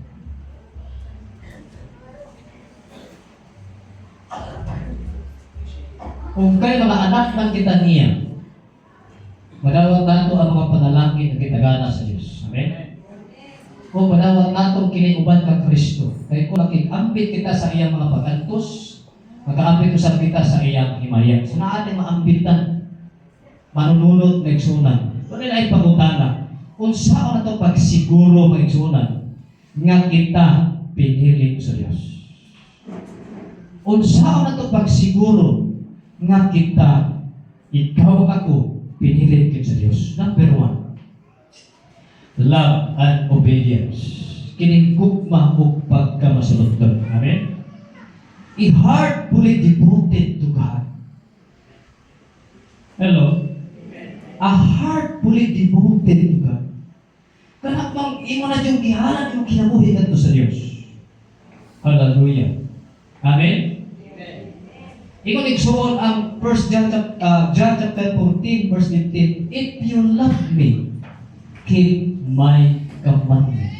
Kung kay mga anak ng kita niya, madawat nato ang mga panalangin na kitagana sa Diyos. Amen? Kung madawat nato kiniuban kang Kristo, kay kung makikambit kita sa iyang mga pagantos, magkaambit usab kita sa iyang himaya. So na ating maambitan, manunulot na igsunan. Kung nila ay pangutana, kung saan na ito pagsiguro ng igsunan, nga kita pinili sa Diyos. Kung saan na ito pagsiguro, nga kita, ikaw ako, pinili sa Diyos. Number 1, love and obedience. Kinigugma o pagkamasunod doon. Amen? A heart fully devoted to God. Hello? A heart fully devoted to God. Kanak bang imo na yung gihalan yung kinabuhi kadto sa Diyos. Hallelujah. Amen? Ingon igsuon ang 1 John chapter 14 verse 15, if you love me, keep my commandments.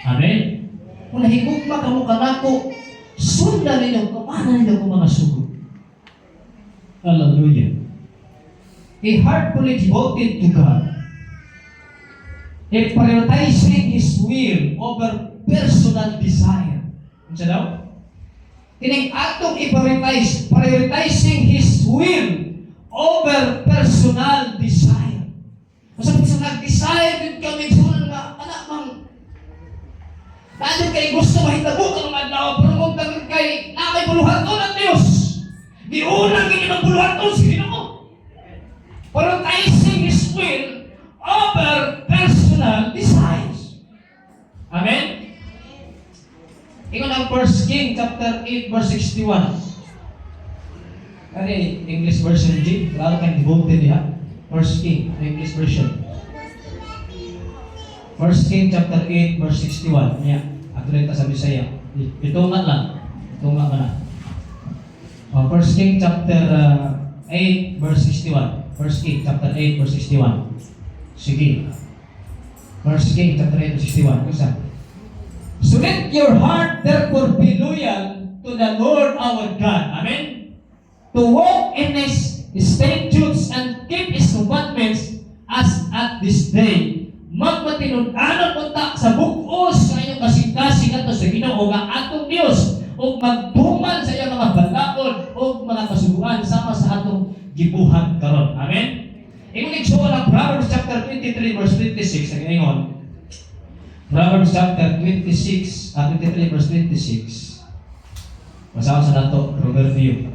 Amen? Kung nahigugma kamo kanako, sundan ninyo, kumanan ninyo kung mga sugod. Hallelujah. A heart fully devoted to God. A prioritizing His will over personal desire. Ano siya daw? Kining atong i-prioritize, prioritizing His will over personal desire. Masabit sa nag-desire, din kami sunan nga, anak mang, natin kayo gusto mahitabo ka ng adlaw, pero kung kami kayo, nakay buluhaton ng Diyos. Di unang ganyan ang buluhaton sa Ginoo. Prioritizing His will over personal desires. Amen? Ingon ang 1 King chapter 8 verse 61. Kani English version G, lalo kang devoted niya. 1 King, English version. 1 King chapter 8 verse 61. Niya, atleta sa Bisaya. Ito nga lang. Ito nga na. 1 King chapter 8 verse 61. 1 King chapter 8 verse 61. Sige. 1 King chapter 8 verse 61. Kusa. So let your heart therefore be loyal to the Lord our God. Amen? To walk in His statutes and keep His commandments as at this day. Magmatinud-anon punta sa bukos sa inyong kasing-kasing ato sa Ginoo nga atong Dios ug magtuman sa iyang mga balaod ug mga kasuguan sama sa atong gibuhat karon. Amen? Ingon igsuon ang Proverbs chapter 23 verse 26 ang ingon. Proverbs chapter 23 verse 26. Basahan sa nato, Proverbio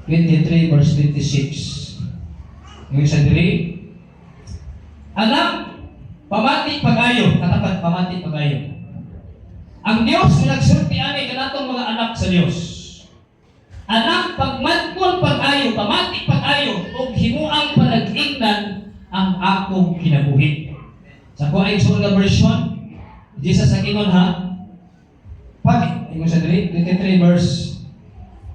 23 verse 26. Yung sa diri, anak, pamati pag-ayo, katapat pamati pag-ayo. Ang Dios nagsulti ani kanatong mga anak sa Dios. Anak, pagmatkon pag-ayo, pamati pag-ayo, ug himuang panag-ingnan ang akong kinabuhi. Sa ko ay sunod version, Jesus sa kingon ha, pag, ingon sa 23 verse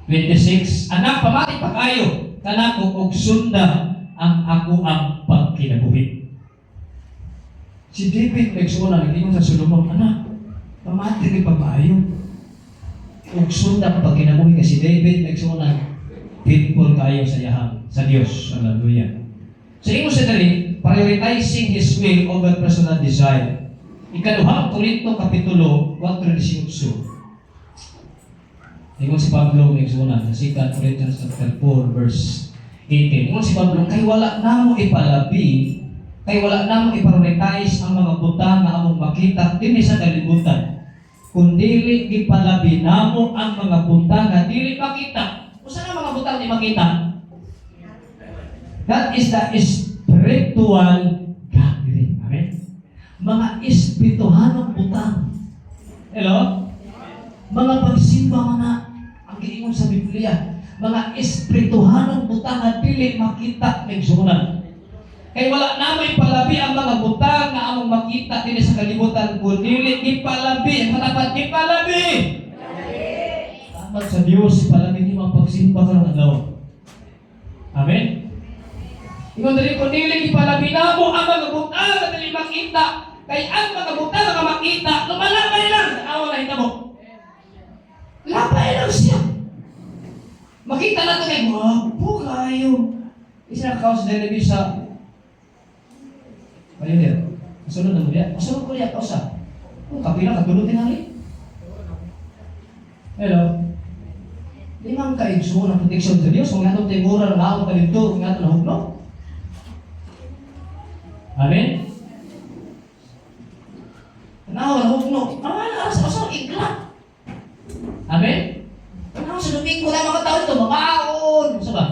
26, anak, pamati pag-ayo, kanako og sunda ang ako ang pagkinabuhi. Si David nagsuuna, nag-ingon sa Solomon, anak, pamati ni pag-ayo, og sunda ang pagkinabuhi, kasi David nagsuuna, faithful kayo sa yahan, sa Diyos. Hallelujah. So, ingon sa dali, prioritizing His will over personal desire. Ikaduhang Korinto Kapitulo 4:18. Ingon si Pablo nagsunan sa 2 Corinthians chapter 4 verse 18. Ingon si Pablo, kay wala namo ipalabi, kay wala namo i-prioritize ang mga butang nga among makita dinhi sa kalibutan. Kundili ipalabi namo ang mga butang nga dili makita. Usa na mga butang di makita? That is the spiritual gathering. Amen? Mga espirituhanong butang. Hello? Mga pagsimba na ang giingon sa Biblia. Mga espirituhanong butang at dili makita ng sunan. Kaya wala naman ipalabi ang mga butang na among makita din sa kalibutan. Kundi ipalabi. Ang katapat, ipalabi! Salamat sa Diyos, ipalabi niyo ang pagsimba ka ng adlaw. Amen? Ingon diri kundi ipalabi namo ang mga butang na dili makita. Kay ang mga butang nga makita, lumalabay lang. Awa na hitabo. Labay lang siya. Makita na ito kay guwapo kayo. Isa na kaos dahil nabi sa Pioneer. Masunod na mo diya. Masunod ko diya kausa. Kapila katulog tinali. Hello. Limang kaigsuon ang proteksyon sa Diyos. Kung nga itong timura ng ako talito, kung nga ito nahugno. Amen? Tanaw, nahugno. Sa igla. Amen? Tanaw, sa Domingo na mga tao ito, mamaon. Sa ba?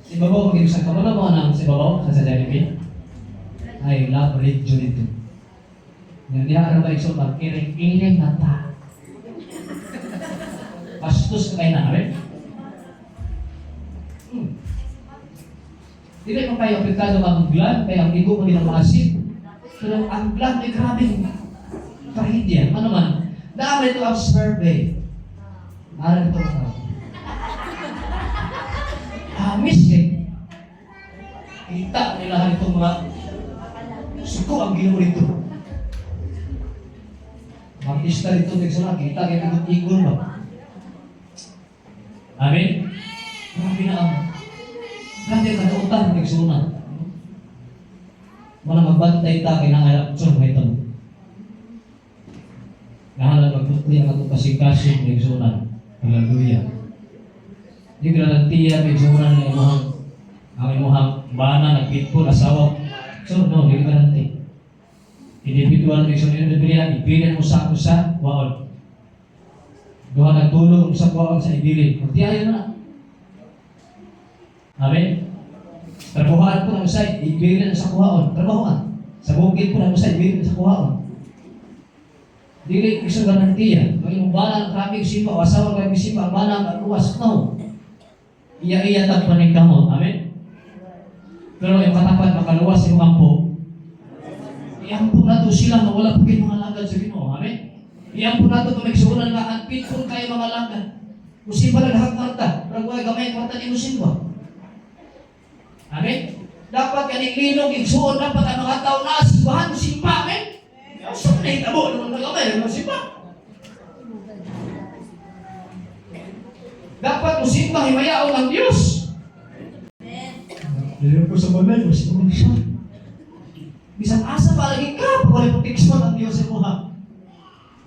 Si Babaw, mag-ibig ka mo na mga nang si Babaw sa Jollibee. Ay, love religion ito. Yan niya, ano ba yung mag-iring-iring na ta. Bastos ka kayo na, amen? Hindi mo kayo aplikado ang blood, kaya ang igo mo din ang maasin. Pero ang blood ay grabing trahedya. Ano man? Dami ito ang survey. Aral ito ang mistake. Kita nila itong mga suko ang ginawa rito. Mag-ista rito, kita kayo ikon ba? Amen? Grabe na ang grabe ka na utang nagsunan. Wala magbantay ta kay nangalapson may ito. Nahalang magputli ang atong kasing-kasing nagsunan. Hallelujah. Di garantiya nagsunan na imuhang ang imuhang bana nagpitpon asawa. So no, di garanti. Individual nagsunan na ibilin mo sa waon. Doon nagtulong sa kuwaon sa ibilin. Magtiyayo na. Amen? Trabahoan po ng usay, ibilin sa kuwaon. Trabahoan. Sa bukid po ng usay, ibilin sa kuwaon. Dili, isang garantiya. Ngayon, bala ng krabing simba, o asawa ng krabing simba, ang bala ang luwas. No. Iya-iya tagpanig ka mo. Amen? Pero yung katapat, makaluwas yung kampo. Iampo na to sila, mawala po kayo mga lagad sa Ginoo. Amen? Iyan po nato kung nagsuunan nga, ang pitpon kayo mga langgan. Musimba naghagmarta, ragway gamay kwarta ni musimba. Amen? Dapat kaning linog, igsuon, dapat ang mga tao na simbahan, musimba, amen? Saan na itabo, naman na gamay, musimba. Dapat musimba, himayaon ng Diyos. Amen. Po sa balay, musimba siya. Bisang asa palagi ka, pag wala proteksyon ang Diyos sa buha.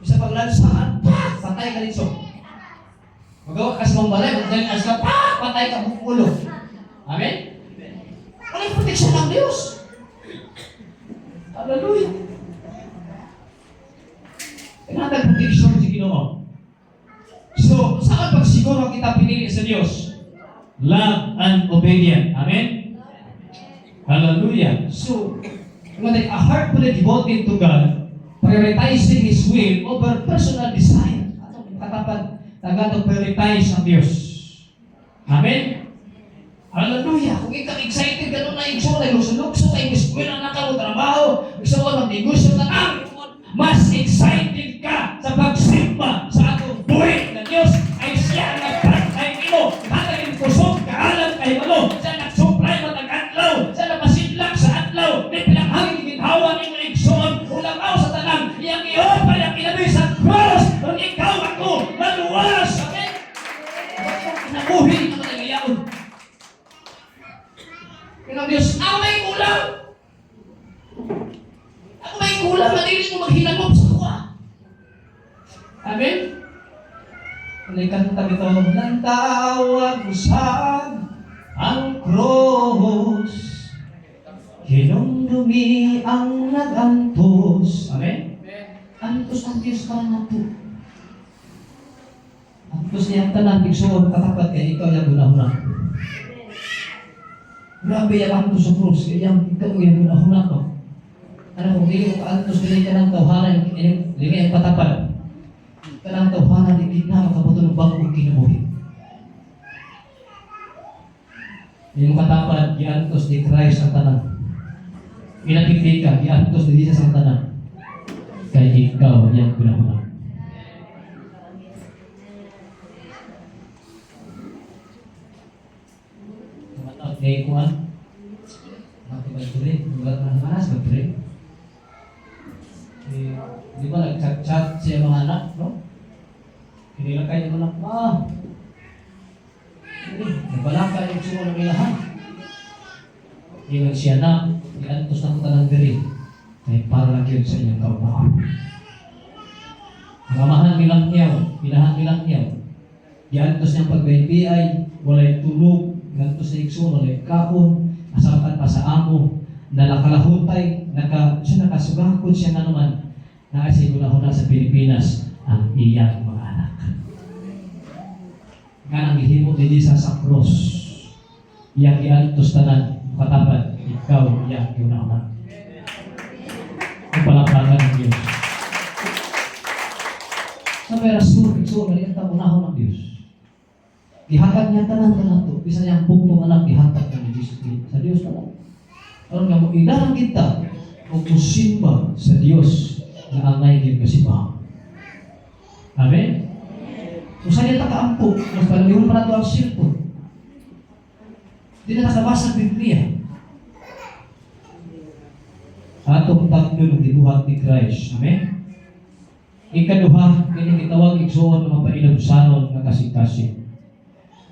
Bisa paglansaan, patay ka dito. Magawa ka sa balay, magdalas ka, patay ka buong ulo. Amen? Wala yung proteksyon ng Diyos. Hallelujah. Kailangan proteksyon sa Ginoo. So, saan pagsiguro kita pinili sa Diyos? Love and obedience. Amen? Hallelujah. So, when a heart fully devoted to God, prioritizing His will over personal desire. Ano katapat? Tagatong prioritize ang Diyos. Amen? Hallelujah! Kung ikaw excited ka nung na-igso, nag-lusulukso, ay eskwela na ka, trabaho, gusto mo mag-negosyo na ang mas excited ka sa pagsimba sa atong buhay na Diyos ay siya nagpantay mo. Hanggang kusog kaalam kay malo. Siya nagsupply matag-atlaw. Siya napasidlak sa atlaw. May pinanghangin ginhawa ni mo igsoon. Ulang sa tanang. Iyang iyo pa yung kinabi sa cross. Kung ikaw ako, maluwas. Amen? Nabuhi na matagayaon. Kaya Diyos, ako may kulang. Ako may kulang. Malilis mo maghinagop sa kuha. Amen? Balikan tabi ito. Nantawag usag ang cross. Hinumdumi ang nagantos. Amen? Antos ang Diyos para nato. Antos niya ang tanan. Bigsoon katapat kaya ikaw yung guna-huna. Grabe yung antos sa cross. Kaya ikaw yung guna-huna ko. Ano kung hindi mo ka-antos nila ka ng tawhanan. Hindi nga yung patapat. Kanang tawhanan, hindi na makabuto ng bagong kinabuhi. Yung katapat, giantos ni Christ ang tanan. Pinapindi ka, giantos ni Jesus ang tanan. Kaya ikaw yung pinahuna. Tumatawag na ikuan. Magpapagtuloy, bulat na manas, magtuloy. Di ba nag-chat-chat siya mga anak, no? Hindi lang kayo anak, Nabalaka yung sumo ng ilahan. Ingat siya na, iantos na ko tanang diri. Ay para lang yun sa inyong kaunahan. Ang amahan bilang niyaw, ilahan bilang niyaw. Iantos niyang pagbaybiay, walay tulog, iantos na ikso, walay kaon, asapan pa sa amo, nalakalahutay, siya nakasugakod siya na naman, nakasigurahon na sa Pilipinas ang iyang mga anak. Nga ang gihimo din sa cross, iyang iantos tanan, katapat, ikaw iyang yunaman. Ang palakpakan ng Diyos. Sa perasur, ikso, ganyan unahon ng Diyos. Ihatag niya tanan ka na ito. Bisa niyang buktong anak, ihatag ka ni Jesus sa Diyos na lang. Alam nga mo, idarang kita o kusimba sa Diyos na angay din kasibahan. Amen? So saan niya takaampo? Mas palihon pa na ito ang silpo. Hindi na nakabasa ang Biblia. Atong tatlo ng gibuhat ni Christ. Amen? Ikaduha, kini gitawag igsuon ng mapailabusanon nga kasing-kasing.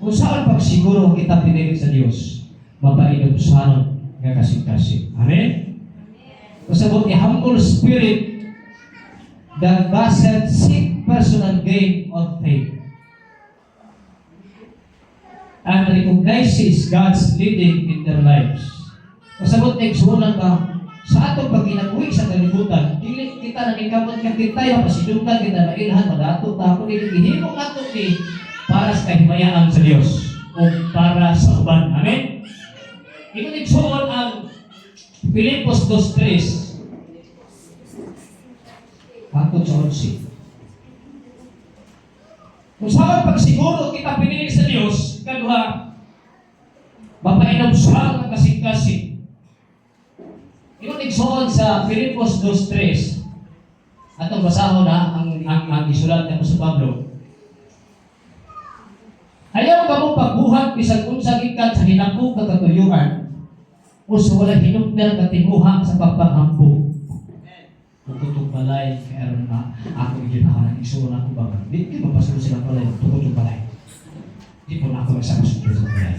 Kung saan pagsiguro ang kita pinili sa Diyos, mapailabusanon nga kasing-kasing. Amen? Kasabot ni humble spirit that doesn't seek personal gain of faith and recognizes God's leading in their lives. Kasabot ni igsuonan ka, sa atong pagkinabuhi sa kalibutan, dili kita naningkamot nga kita yung pasidungan kita na ilhan, madato, tapo, nilihimo nga ito para sa kahimayaan sa Diyos o para sa uban. Amen? Ikunigsuon ang Filipos 2:3 hangtod sa 11. Kung saan pagsiguro kita pinili sa Diyos, kaduha, mapainom siya ng kasing-kasing. Ikunigsuon sa Filipos 2:3 atong basahon na ang isulat ng Apostol Pablo. Ayaw ka mo pagbuhat bisag unsa gikan sa hinakog nga katuyuan o sa wala hinungdan katimuha sa pagpanghambog. Tukutog balay kay aron na ako gyud ako nang isuon ako ba. Di mapasulo sila balay tukutog balay. Di po na ako magsapasulo sa balay.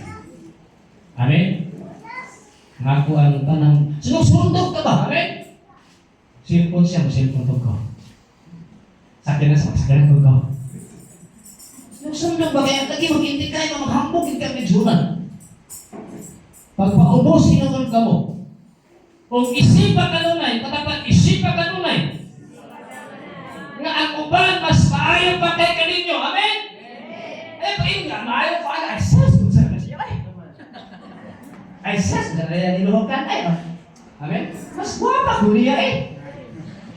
Amen. Ngako ang tanang sinusundog ka ba? Amen. Cellphone siya, cellphone ko. Sakyan ko ko. Sinusundog ba kaya lagi mag-intik kayo na maghambog yung kami junan? Pagpaubos sinuon ka mo. Kung isipa ka nunay, patapat isipa ka nunay. Nga ang uban mas maayaw pa kay kaninyo. Amen? Eh, pain nga, maayaw pa ka. Ay, sus, kung saan na siya. Ay, sus, nalaya niluhokan. Ay, amen? Mas guwapa ko niya eh.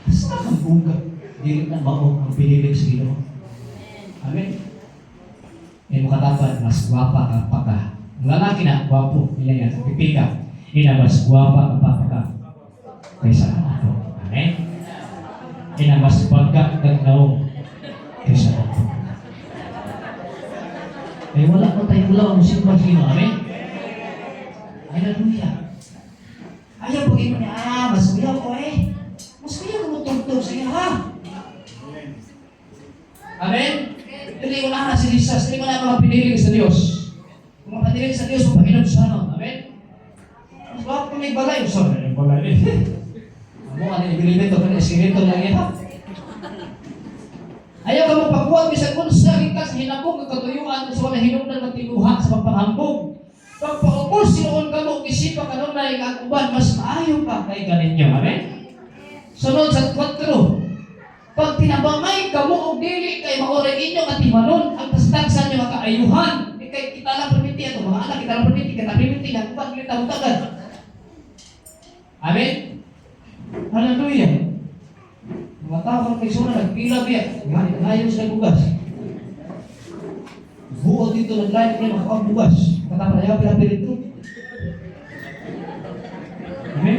Mas nakambungga. Hindi na mao ang pinilig sa Ginoo. Amen? Eh, makatapat, mas guwapa ka pa ka. Ang lalaki na, guwapo, nila yan, pipika. Mas guwapa ka pa ka kaysa ako. Amen? Mas pagka kagnaw kaysa ako. Eh, wala pa tayo ulaw ang simba sino. Amen? Hallelujah. Ayaw po ito niya, mas kuya ko eh. Mas kuya ko tugtog sa iyo, ha? Amen? Dili ko na si Jesus, dili ko na mga piniling sa Diyos. Kung mga piniling sa Diyos, mapaginom sa ano. Amen? Mas bakit kung may balay? Sorry, may balay. Amo ka na ibilibit o kanya espiritu lang yan, ha? Ayaw ka magpakuwag, bisag kung sa rikas, hinabog, katuyuan, sa wala hinungdan magtinuha sa pagpaghambog. Pagpaubos, sinuon ka mo, isipa ka nun na ang uban, mas maayaw pa kay ganinyo. Amen? Sunod sa 4. Pag tinabangay ka mo o dili kay maoray inyo at imanon, ang tastagsan nyo makaayuhan. Kay kita lang permiti ato, mga anak, kita lang permiti, kita permiti, ang uban, kita utagan. Amen? Hallelujah. Mga tao kang kaisuna, nagpila biya. Ngayon sila bugas. Buo dito, naglayan niya makakawang bugas. Katapa na yaw, pila dito. Amen?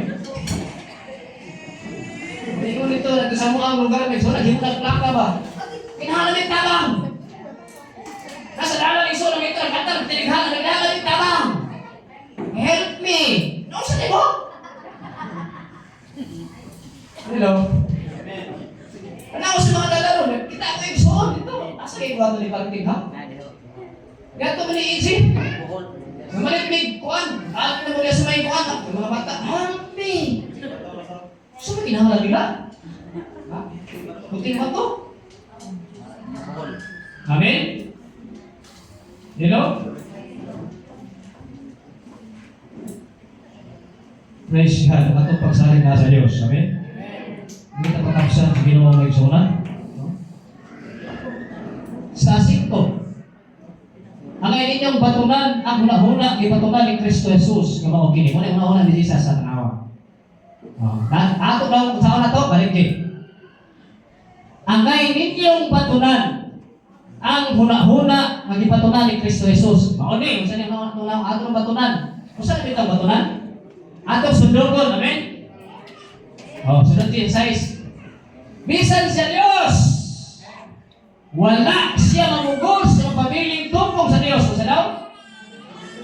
Ikaw dito, nagkasamo ang lugar, kaisuna, hindi mo nagplaka ba? Kinahalan tabang. Nasa dalan iso, ito, nagkata, tinighalan, naglalan tabang. Help me. No, sa mo? Hello? Ano ako sa mga dalaro? Kita ako yung soon dito. Asa kayo ba ito ni Pagtig, ha? Gato man iisip. Mamalit may kuan. At na muli sa may kuan. Ang mga bata, hampi. So, may kinahanglan nila? Ha? Kunting ba to? Amen? You know? Praise God. Atong pagsalig na sa Diyos. Amen? Hindi na patapsan sa ginawang may sunan. No? Sa asikto, ang inyong batunan, ang huna-huna, ibatunan ni Kristo Jesus. Yung mga kini. Muna yung huna-huna ni Jesus sa tanawa. Ato daw, sa una to, balik ang inyong batunan, ang huna-huna, ang ibatunan ni Kristo Jesus. Mauni, kung saan yung ato ng batunan? Kung saan yung batunan? Ato sundugon, amen? Sunod yung size. Bisan sa Diyos, wala siya mamugos ng pamiling tumpong sa Diyos. Kung saan daw?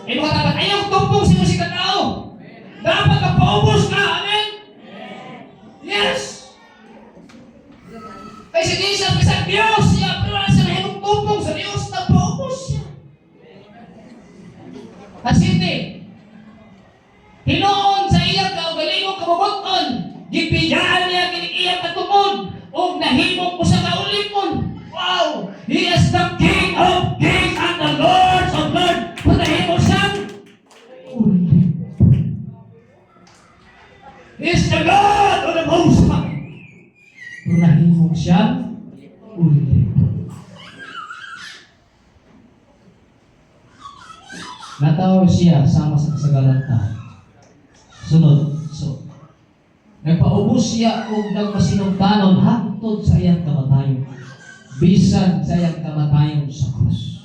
Ito katapat, ayaw tumpong sino si katao. Dapat magpaubos ka, amen? Yes! Ay si Jesus, isang Diyos siya, pero wala siya nahimong tumpong sa Diyos, nagpaubos siya. At hindi, hinoon sa iyang kaugalingong kabubuton, gipiyaan niya kiniiyang katungod, o nahimong ko sa kaulimon. Wow! He is the King of Kings and the Lord of Lords. Panahimong siyang He is the God of the Most High. Panahimong siyang natawag siya sama sa kasagaran tayo. Sunod, nagpaubos siya o nagpasinugtanon hangtod sa iyang kamatayon. Bisan sa iyang kamatayon sa krus.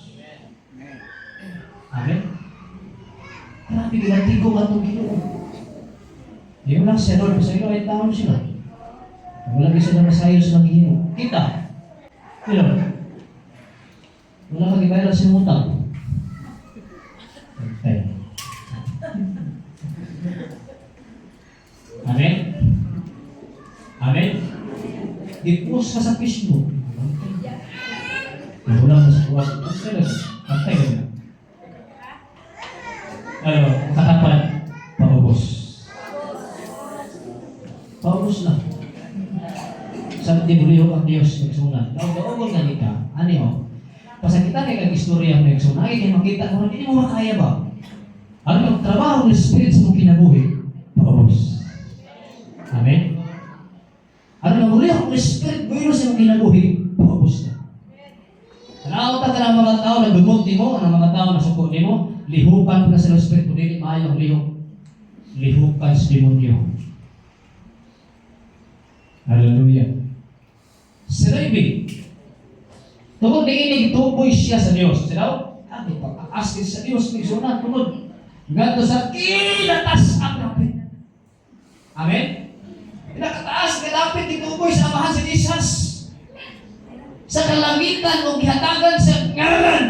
Amen? Grabe, ginatigo ka itong Ginoo. Yung lang siya, Lord, sa ilo ay taon sila. Wala bisa na masayos ng Ginoo. Kita. Pero, wala mag-ibayra sa utang. Okay. Amen? Amen? I-post ka sa Facebook. Wala mo sa kuwas. Pantay ka na. Katapan, paubos. Paubos lang. Sabi di buliho ang Diyos nagsunan. Daog-daog nga nika. Ano yun? Pasakitan kayo kag-istorya ang nagsunan. Ay, kayo makita mo, hindi mo makaya ba? Ano yung trabaho ng Spirit sa mong kinabuhi? Paubos. Amen? Ano yung buliho ang Spirit buhay sa mong kinabuhi? Paubos na. Nakauta ka ng mga tao na dumot mo, ng mga tao na suko mo, lihukan ka sa Espiritu, hindi maayaw lihok. Lihukan sa demonyo. Hallelujah. Si David, tungkol na inigtuboy siya sa Diyos. Sinaw, ay pag-aaskin sa Diyos, may sunat, tungkol. Ganto sa kinatas ang kapit. Amen? Pinakataas, kinapit, ituboy sa amahan si Jesus. Sa kalangitan o gihatagan sa ngalan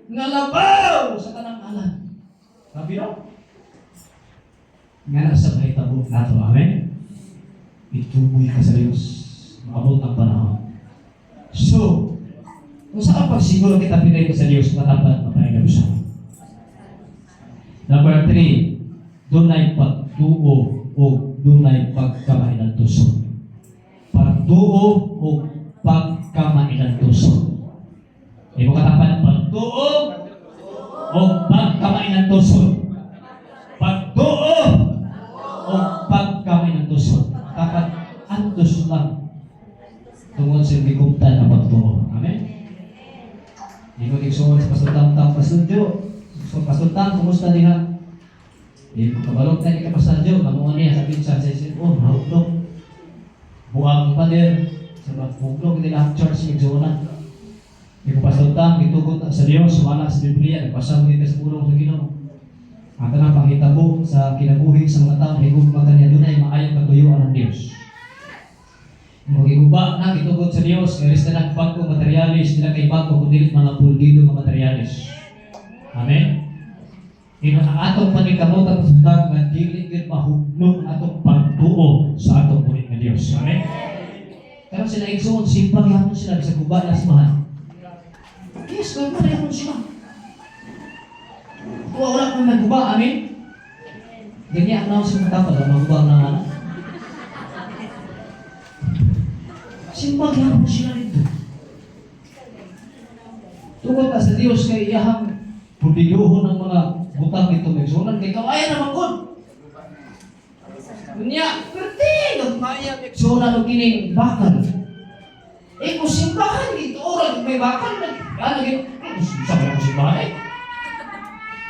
nga labaw sa tanang ngalan. Sabi no? Nga nasa mahitabo nato. Amen? Ituboy ka sa Diyos. Maabot ang panahon. So, kung saan pagsiguro kita pinay ka sa Diyos, matapat matayin na siya. Number 3, dunay pagtuo o dunay pagkamainan tuso. Pagtuo o pagkamainan tuso. Imo katapan pagtuo o pagkamainan tuso. Pagtuo o pagkamainan tuso. Dapat antos lang tungod sa bigumtan na pagtuo. Amen? Imo igsuon sa pasutang pasudyo. So pasutang kumusta diha? Imo kabalog tayo ka pasudyo, kamuon niya sa pinsan sa isip, hawdok. Buang pader. Sa pagpuklog nila ang church igsuonan. Imo pasutang gitugot sa Dios, sumala sa Biblia, nagpasang kita sa pulong sa Ginoo. Ang tanang panghitabo sa kinabuhi sa mga tao, higugma kaniya dunay maayong katuyuan ng Dios. Magiguba na gitugot sa Dios, iris na nagpagko materialis, nila kay pagko kundi mga puldido nga materialis. Amen? Ino ang atong panikamutan sa tag nga dili gid mahugno ang atong pagtuo sa atong pulit nga Dios. Amen? Pero sila igsuon, simpang yapon sila sa guba na simahan. Yes, gawin mo na yapon sila. Wala kang nagguba, amin? Ganyan ang naon sa mga dapat, magubang na nga. Simbang yapon sila nito. Tungkol ka sa Diyos kay iyahang pudiyuhon ng mga butang nito megsunan kay kawayan naman kon. Kunya, perti nagmaya megsunan og kining bakal. Kung simbahan dito oras may bakal ano gid? Sabi ko simbahan eh.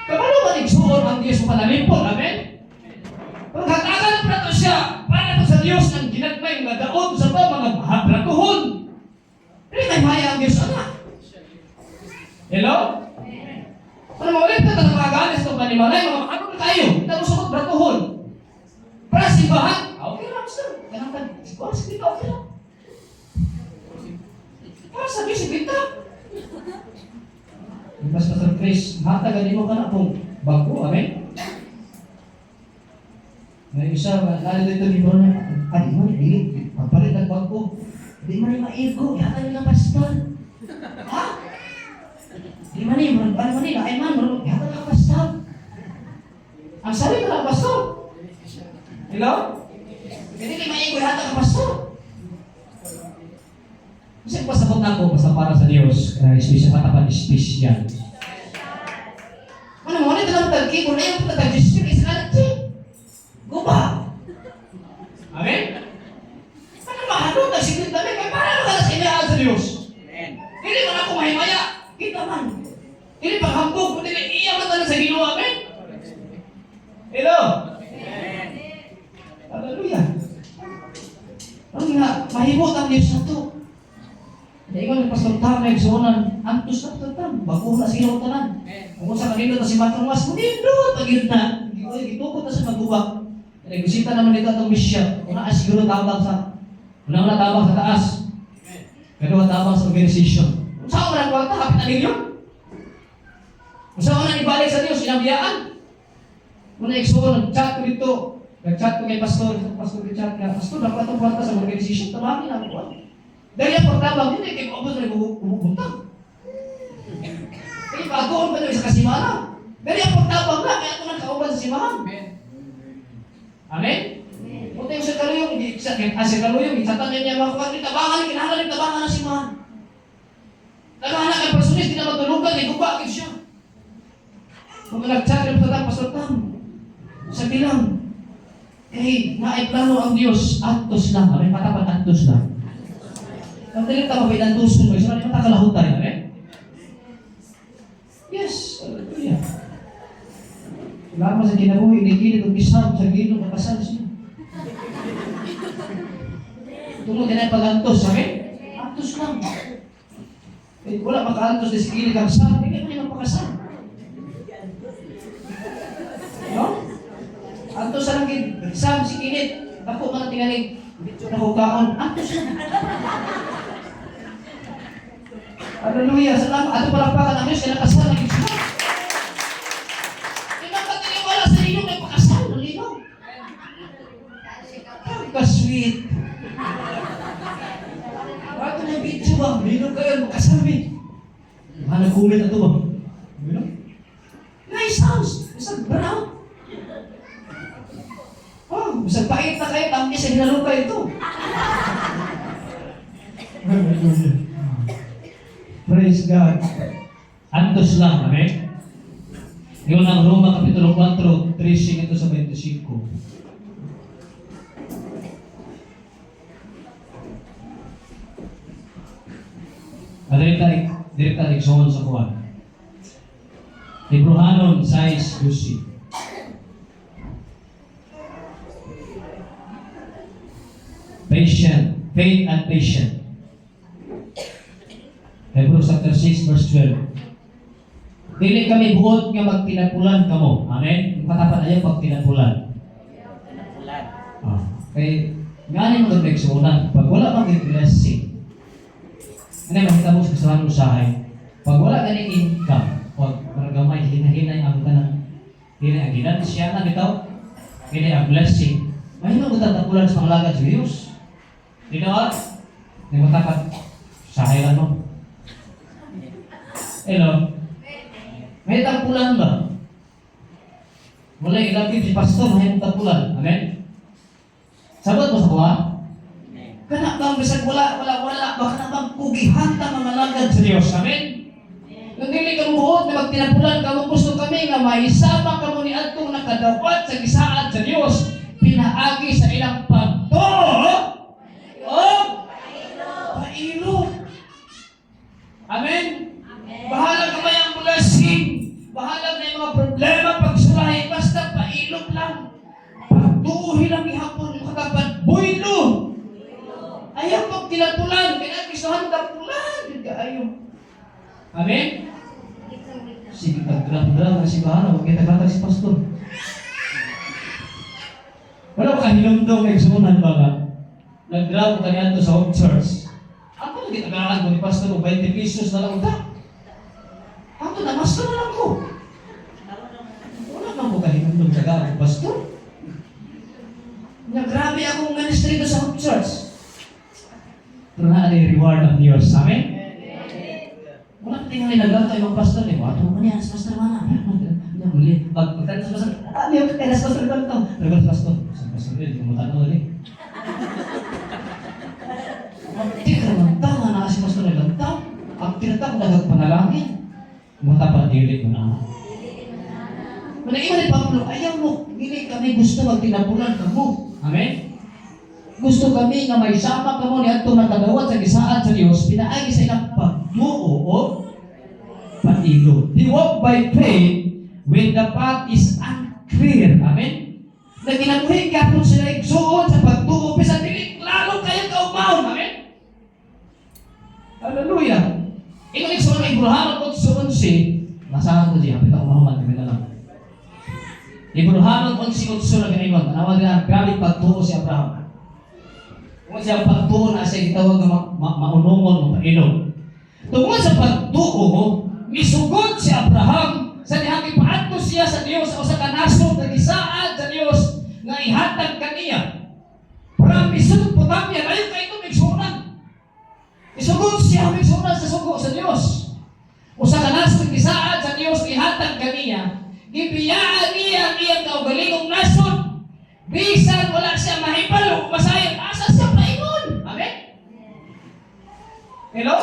Kapano man igsuon ang Diyos panalimpon, amen? Pagkatagan na to siya para po sa Diyos ng ginagmay nga daon sa mga bratuhon. Dili kay maya ang Diyos ana. Hello? Ano mo ulit na mga galis ng panimalay, mga ano na tayo? Hindi mo sumot bratuhon. Para simbahan, okay lang sir. Ganang ka, siguro sa kita, okay lang. Para sa Diyos, kita. Mas Pastor Chris, hatagan mo ka na kung bago, amen? May isa, lalo dito ni Bro na, di mo, hindi, pagpalit ang bago. Di mo rin maigo, yata nila pastor. Ha? Di man eh, ano man eh, lain man, yata nila pastor. Ang sabi ko lang, pastor. Hello? Hindi di maigo, yata nila pastor. Kasi pasabot na ako, basta para sa Diyos, kaya ispisya katapan ispisya. Ano mo, ito lang tagki, kung na yung tag-Diyos, isa ka natin. Guba. Amen? Ano mahalo, nagsiglit namin, kaya para makalas inayaan sa Diyos. Hindi man ako mahimaya, kita man. Hindi paghambog, kundi iiyak na sa Ginoo, amen? Hello? Hallelujah. Ang nga, mahimot ang Diyos na ito. Hindi ko yung pastor Tam na igsunan, antos na pastor Tam, bago na sila utanan. Kung sa kanino na si Matrongas, hindi doon, pag-yun na. Gitukot na sa magubak. Nagbisita naman dito itong misya. Una siguro tabang sa, una tabang sa taas. Pero tabang sa organization. Kung saan ko na kwalta, hapit na ninyo. Kung saan ko na ibalik sa Diyos, inabiyaan. Kung na-igsunan, nag-chat ko dito. Nag-chat ko kay pastor, pastor nag-chat ka, pastor, dapat itong kwalta sa organization, tamangin ako kwalta. Dahil ang pagtabang, hindi kayo maubos na bumubuntang. Kaya bagoon pa nyo sa kasimahan. Dahil ang pagtabang na, kaya ito nang kauban sa simahan. Amen? Punta yung sa kaluyong, sa kaluyong, isatan niya mga kuwan, tabangan, kinahalan yung tabangan ng simahan. Tabangan na kay personis, di na matulugan, di guba, siya. Kung nag-chat yung pastor Tam, sabi lang, naiplano ang Diyos, atos lang, may patapat atos lang. Ang dalit na mabay ng tuson mo, isa na matakalahutan, amen? Yes, hallelujah. Lama sa kinabuhi, inigilit ang isam sa ginong nakasal siya. Tulog din ay pag-antos, amen? Antos lang. Wala maka-antos na si gilit ang sam, hindi ka magpakasal. No? Antos sa langit, sam si gilit, ako man ang tingaling, nakukaon, antos lang. Hallelujah, salamat. Ato palakpakan ang Diyos, kaya nakasal ang Diyos. Pinapatiliwala sa inyo, may pakasal, nalinaw. Ka-sweet. Bago na yung video ba? Nalinaw kayo, makasal, eh. Nag-comment na ito ba? Nice house. Isang brown. Oh, isang pait na kayo, tangkis sa hinalupa ito. Praise God. Antos lang, amen? Yun ang Roma Kapitulo 4, 13 ito sa 25. Direkta igsoon sa kuwan. Ibruhanon 6:12. Patient, faith and patient. Hebrews chapter 6 verse 12. Dili kami buot nga magtinapulan kamo. Amen? Yung patapan ayaw pag tinapulan. Kaya ngani mo nagsuunan. Pag wala kang blessing, ano makita mo sa kasalanan usahay, pag wala ka ng income, pag maragamay, hinahinay ang kanang hinay ang ginansya na bitaw, hinay ang blessing, mahina mo tatapulan sa mga lagad sa Diyos. Di na Di mo tapat usahay lang mo. Hello? May tapulan ba? Wala ilapit si pastor, may tapulan. Amen? Sabat mo sa kuha? Kana bang bisag wala, baka na bang pugihan ta mga lagad sa Diyos. Amen? Kung dili ka buot na magtinapulan ka mo, gusto kami nga maisama ka mo ni atong nakadawat sa gisaad sa Diyos, pinaagi sa ilang pagto o pailo. Amen? Bahala ka may ang bulasing, bahala na yung mga problema pagsulahin, basta pailog lang. Pagtuuhin lang ihapon mo katapat, builo. Ayaw pag tinapulan, kaya gustuhan ka pulan, ayaw. Amen? Sige, tagdrag-drag na si Bahana, huwag kita katag si pastor. Wala ba kahilumdong nagsunan ba nga? Nag-drag ka niya sa home church. Ako na kitagalaan ko ni pastor, 20 pesos na lang utak. Ako na, master na lang ko. Wala man ko kahilumdong tagaan ko, pastor. Grabe akong ministry sa home church. Pero na yung reward ang Diyos. Amen? Wala ka tingnan naglanto yung pastor eh. Wato mo niya, sa pastor mana. Yan, muli. Pagkano sa pastor, niyo, kaya sa pastor ganito. Pero sa pastor, sa pastor rin, yung matano ulit. Hindi ka naman tao nga na kasi pastor naglantaw. Ang tinatawag nagagpanalangin. Matapandilit mo na. Manaiman ni Pablo, ayaw mo, hindi kami gusto magtinapulan ka mo. Amen? Gusto kami nga may sama ka mo ni atong nakadawat sa gisaad sa Diyos, pinaagi sa ilang pagduo o pailo. They walk by faith when the path is unclear. Amen? Naginabuhin ka kung sila igsuon sa pagduo, bisa dili klaro kayo kaumaon. Amen? Hallelujah! Ikaw igsuon ng Ibrahim at suon si, nasahan ko siya, pita umahuman, kami na lang. Ibrahim at unsi-unso na ganyan, tanawa din ang grabe pagduo si Abraham. Kung siya pagtuo na siya itawag na maunungon o pailog. Tungkol sa pagtuo, misugod si Abraham sa dihang ipaadto siya sa Diyos o sa kanasod na gisaad sa Diyos nga ihatag kaniya. Para misugod po tamyan, ayaw kayo ito migsunan. Misugod siya migsunan sa sugo sa Diyos. O sa kanasod na gisaad sa Diyos ihatag kaniya, gibiyaan niya ang iyang kaugalingong nasod. Bisan wala siya mahibalo, masayang asa siya paingon. Amen? Hello?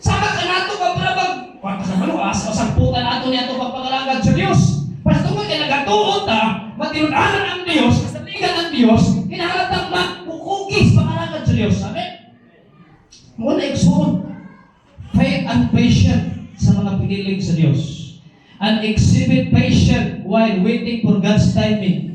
Saka ka nato ka para wala sa malo, asa o samputan nato niya ito pagpangalangag sa Diyos. Para tungkol kay nagatuon ta, matinunanan ang Diyos, kasaligan ang Diyos, kinahalatang magkukugis pangalangag sa Diyos. Amen? Muna iksuon, faith and patience sa mga pinilig sa Diyos. And exhibit patience while waiting for God's timing.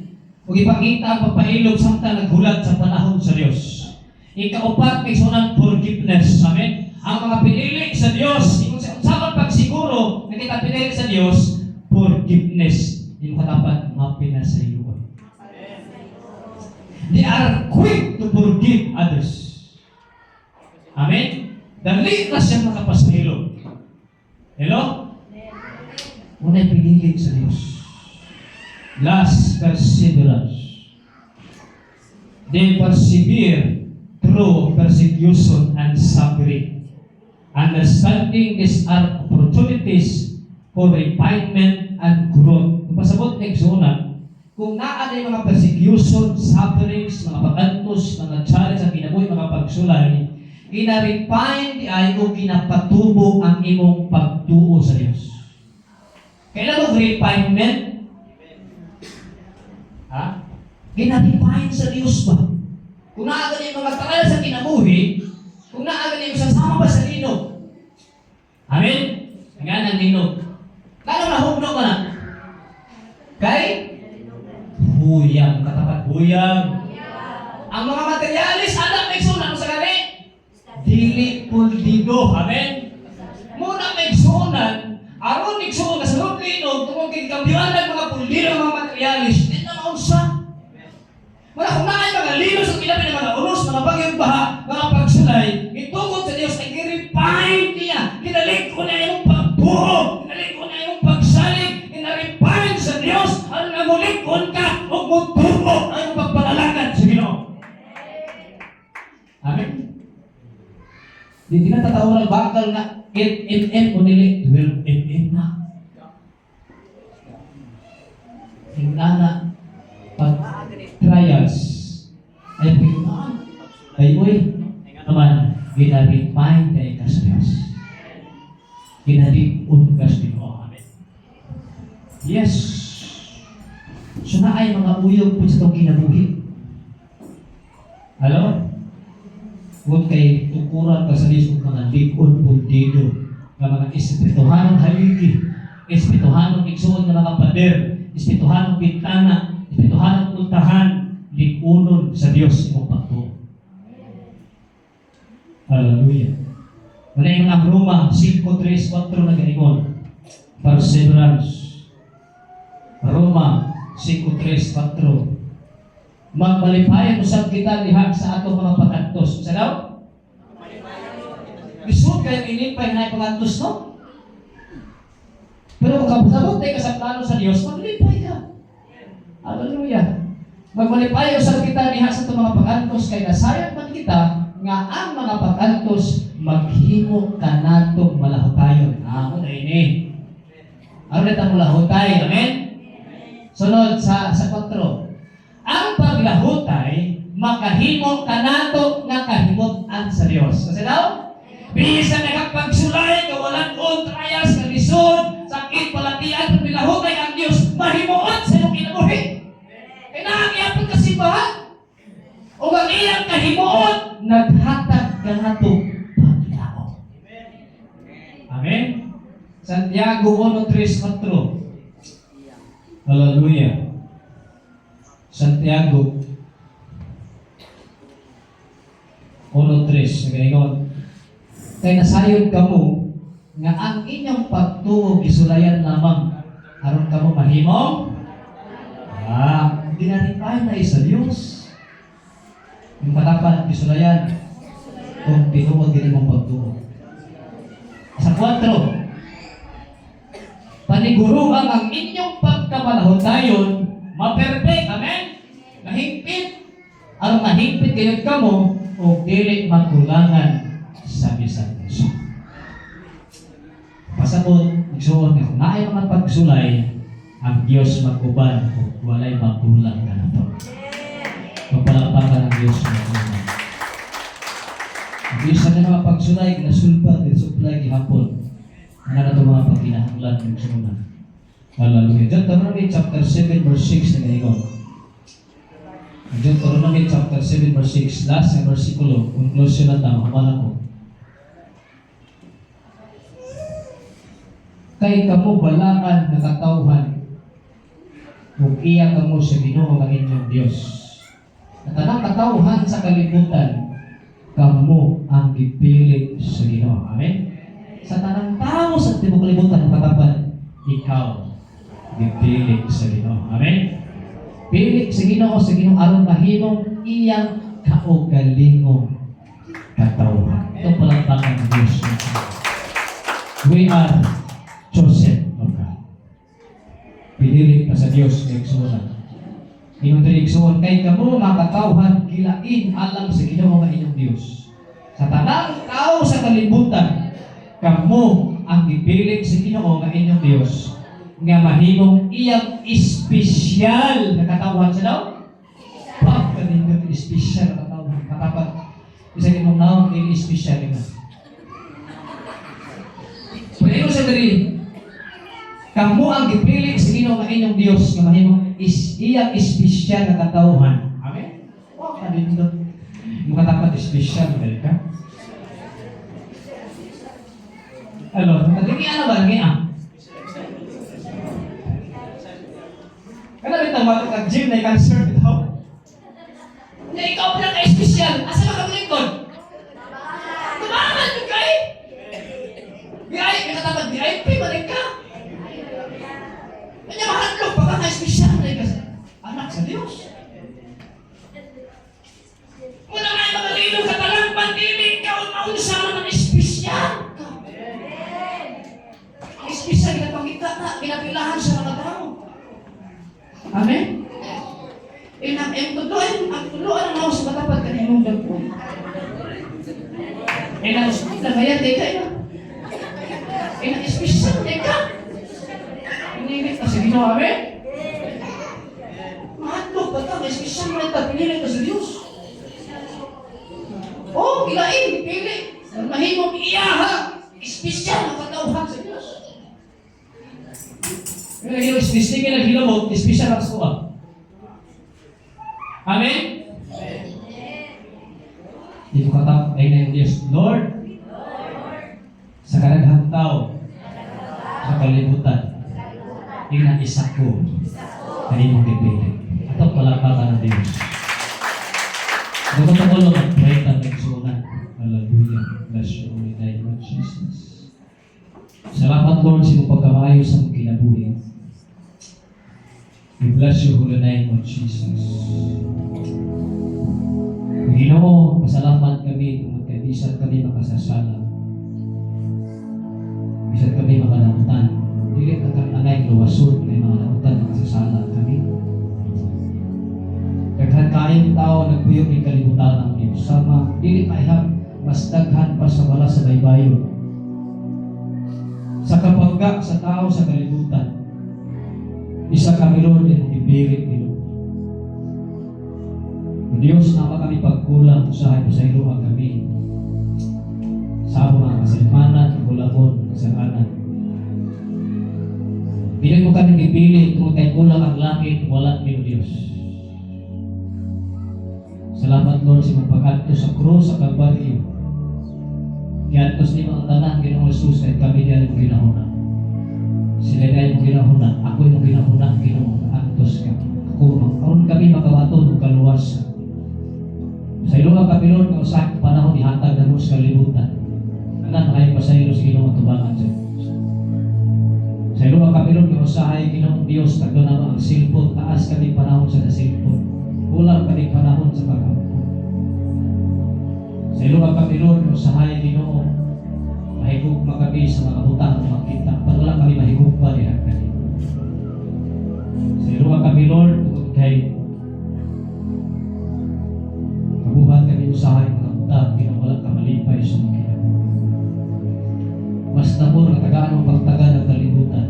Kung ipakita ang papailog samtang naghulat sa panahon sa Diyos. Ikaupat, may sunang forgiveness. Amen? Ang mga pinili sa Diyos, kung sa pagsiguro na kita pinili sa Diyos, forgiveness. Hindi mo katapat, mapina sa iyo. They are quick to forgive others. Amen? Dali na siya makapasahilo. Hello? Una'y pinili sa Diyos. Last, perseverance. They persevere through persecution and suffering, understanding these are opportunities for refinement and growth. Kung pasabot ng zona, kung naa na mga persecution, sufferings, mga pagantos, mga challenge ang kinabuhi, mga pagsulay, ina-refine di ay o kinapatubo ang imong pagtuo sa Diyos. Kailan mo refinement? Ha? Ginadefine sa Diyos ba? Kung naagan yung mga trial sa kinabuhi, kung naagan yung sasama ba sa linog. Amen? Nga ng linog. Kano na hugno ka na? Kay? Huyang. Katapat huyang. Ang mga materialis, anak may sunan sa gali? Dili puldido. Amen? Muna may sunan, aron may sunan sa loob linog, tungkol kay kambiyan ng mga puldido, mga materialis, sa wala kung naay mga linos ang kinabi ng mga unos, mga bagyong baha, mga pagsulay, itugod sa Diyos ay i-refine niya. Kinalig ko na yung pagbuo, kinalig ko na yung pagsalig, ina-refine sa Diyos, ang namulikon ka, o mutubo ang pagpalalagan sa Ginoo. Amen? Di tinatatawa ng bakal na 8 mm o nili 12 mm na. Ay, uy, naman, ginaripay kay ka sa Diyos. Ginaripon ka sa Diyos. Amen. Yes. So na ay mga uyog po sa itong kinabuhi. Hello? Huwag kay tukuran ka sa Diyos kung mga likod pundido ng mga espirituhanong haligi, espirituhanong iksuon ng mga pader, espirituhanong bintana, espirituhanong puntahan, likunon sa Diyos imong pagtuo. Hallelujah. Muna yung mga Roma 5:3-4 na ganingon. Perseverance. Roma 5:3-4. Magbalipayan usab kita diha sa ato mga pag-antos. Sa daw? Bisud kayo inipay na pag-antos, no? Pero kung kabot ka sa plano sa Diyos, maglipay ka. Hallelujah. Magbalipayan usab kita diha sa ato mga pag-antos kay nasayang man kita nga ang mga pag-antos maghimo kanatong malahutayon. Amo na ini. Ano na itong malahutay? Amen? Sunod sa 4. Ang paglahutay, makahimo kanato nga kahimot-an sa Diyos. Kasi daw, bisan nakapagsulay, kawalan on, trials, kalisod, sakit, palatian, paglahutay ang Diyos, mahimuot sa iyong kinabuhi. Kaya nakakiyapon kasimbahan. O ang iyang kahimuot, naghatag kanato paglaho. Amen? Santiago 1:3-4. Hallelujah. Santiago 1:3 nagaingon, kay nasayod kamo nga ang inyong pagtuo gisulayan lamang aron kamo mahimong dinaripay na sa Dios. Yung katapat gisulayan kung tinuod din imong pagtuo. Sa 4, paniguruan ang inyong pagkamalahutayon maperfect, amen? Mahigpit. Aron mahigpit kayo kamo o dili magkulangan sa bisan isa. Pasabot, igsuon nga kung naay mga pagsulay, ang Diyos mag-uban o walay magkulang ka na to. Magpalakpakan ang Diyos mag-uban. Ang Diyos sa mga pagsulay, nasulpad, nasuplay, gihapon. Ano na ito mga pagkinahanglan ng sunod. Hallelujah. Deuteronomy chapter 7 verse 6 na ngayon. Deuteronomy chapter 7 verse 6, last na versikulo, conclusion na tama, kamala ko. Kay kamo balaan na katawhan, kung iya kamo sa Ginoo ang inyong Diyos. At ang katawhan sa kalibutan, kamo ang ipili sa Ginoo. Amen? Sa tanang tao sa tibok kalibutan, katapat, ikaw dipili sa Ginoo. Amen? Pili sa Ginoo aron mahimong iyang kaugalingong katawhan. Ito palakpakan ng Diyos. We are chosen of God. Pinili pa sa Diyos ng igsuon. Ingon din igsuon kay kamo mga katawhan gilain alam sa Ginoo nga inyong Diyos. Sa tanang tao sa kalibutan, kamo ang ipili sa Ginoo nga inyong Diyos. Nga mahimong iyang espesyal na katawhan sa daw? Pagkalimot espesyal na katawhan. Katapat, isa kimong naong yung espesyal na. Pwede ko sa dali, kamu ang gipili sa Ginoo nga inyong Diyos nga mahimong iyang espesyal na katawhan. Amen? Wow, kalindot. Yung katapat espesyal, dali ka? Ano? Nagiging ba? Nagiging Kana rin tawag ka gym na cancer bitaw. Na ikaw lang ka-espesyal. Asa ka lingkod? Tumangan yung kay. May katapat VIP ba rin ka? Kanya mahandlog pa ka espesyal na anak sa Diyos. Muna nga yung mga lilo ka talang pandili ka o maunsa naman espesyal ka. Espesyal na pangita na pinapilahan sa mga tao. Amen? Ang tuluan ang ako sa katapat ka na yung dagpo. Nagayan din ka, espesyal din ka. Pinili ka sa Ginoo, amen? Mahandlog ba ka? Espesyal mo ito, pinili ka sa Diyos. gilain, pili. Mahimong iyaha, espesyal ang katauhan sa Diyos. Kaya yung espesyal na hilabot, espesyal ang suwa. Amen? Dito katap ay na yung Diyos, Lord, sa kadaghang tao, sa kalibutan, isa ko, kanimong pipili. Ito palakpakan ng Diyos. Dapat ako lang mag-pray at nagsunan. Hallelujah. Bless you in the name of Jesus. Salamat Lord sa iyong pagkamayo sa mong kinabuhi. We bless you in the name of Jesus. Ginoo, pasalamat kami tungkol kay bisan kami makasasala. Bisan kami makalamutan. Dili ka kang anay luwasod kay mga lamutan makasasala kami. Daghan kayong tao nagpuyok ng kalibutan ng Diyos. Sama, dili maihap, mas daghan pa sa wala sa baybayon. Sa kapagka sa tao sa kalibutan, isa kami Lord yung ibirit ni Lord. Diyos, nama kami pagkulang, usahay po sa iluha kami. Sa mga kasilmanan, kulabon, kasalanan. Bilang mo kami ipili, tungkol kay kulang ang langit, wala ni Diyos. Salamat Lord sa mga pag-adto sa krus, sa Kalbaryo. Kiantos ni mga tanan, Ginoong Jesus, at kami diyan mong ginahuna. Sila diyan mong ginahuna, ako yung ginahuna, Ginoong, antos ka. Ako, karon kami makawaton, kaluwas. Sa iluha kami Lord, na usahin panahon, ihatag na mo sa kalibutan. Anan, kayo pasaylo sa Ginoong matubangan sa Diyos. Sa iluha kami Lord, na usahin, Ginoong Diyos, tagdo naman ang silpon, taas kami panahon sa nasilpon. Ulang kami panahon sa pagkampon. Sa iluha kami Lord, na usahin, Ginoong, mahigugma kami sa mga butang at makita. Patulang kami mahigugma niya kami. Sa iluha kami Lord, tungkol kay kabuhan kami usahay mga butang, pinawala ka malipay sa mga kinabuhi. Mas namor na tagaan ang pagtagan ng kalibutan.